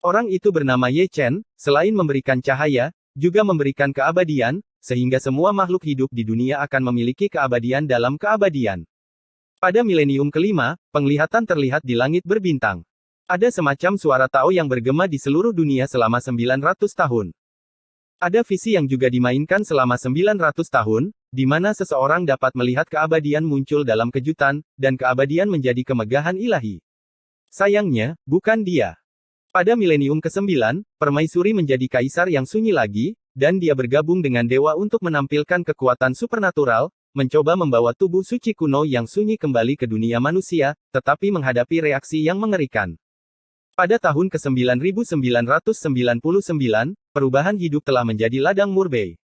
[SPEAKER 2] Orang itu bernama Ye Chen, selain memberikan cahaya, juga memberikan keabadian, sehingga semua makhluk hidup di dunia akan memiliki keabadian dalam keabadian. Pada milenium kelima, penglihatan terlihat di langit berbintang. Ada semacam suara Tao yang bergema di seluruh dunia selama 900 tahun. Ada visi yang juga dimainkan selama 900 tahun, di mana seseorang dapat melihat keabadian muncul dalam kejutan, dan keabadian menjadi kemegahan ilahi. Sayangnya, bukan dia. Pada milenium ke-9, Permaisuri menjadi kaisar yang sunyi lagi, dan dia bergabung dengan dewa untuk menampilkan kekuatan supernatural, mencoba membawa tubuh suci kuno yang sunyi kembali ke dunia manusia, tetapi menghadapi reaksi yang mengerikan. Pada tahun ke-9999, perubahan hidup telah menjadi ladang Murbei.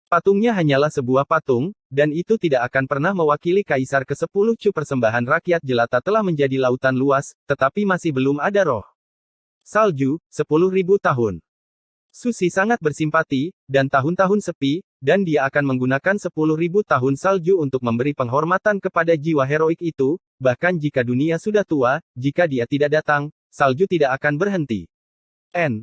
[SPEAKER 2] Patungnya hanyalah sebuah patung, dan itu tidak akan pernah mewakili kaisar ke-10. Persembahan rakyat jelata telah menjadi lautan luas, tetapi masih belum ada roh. Salju, 10.000 tahun. Susi sangat bersimpati, dan tahun-tahun sepi, dan dia akan menggunakan 10.000 tahun salju untuk memberi penghormatan kepada jiwa heroik itu, bahkan jika dunia sudah tua, jika dia tidak datang, salju tidak akan berhenti. N.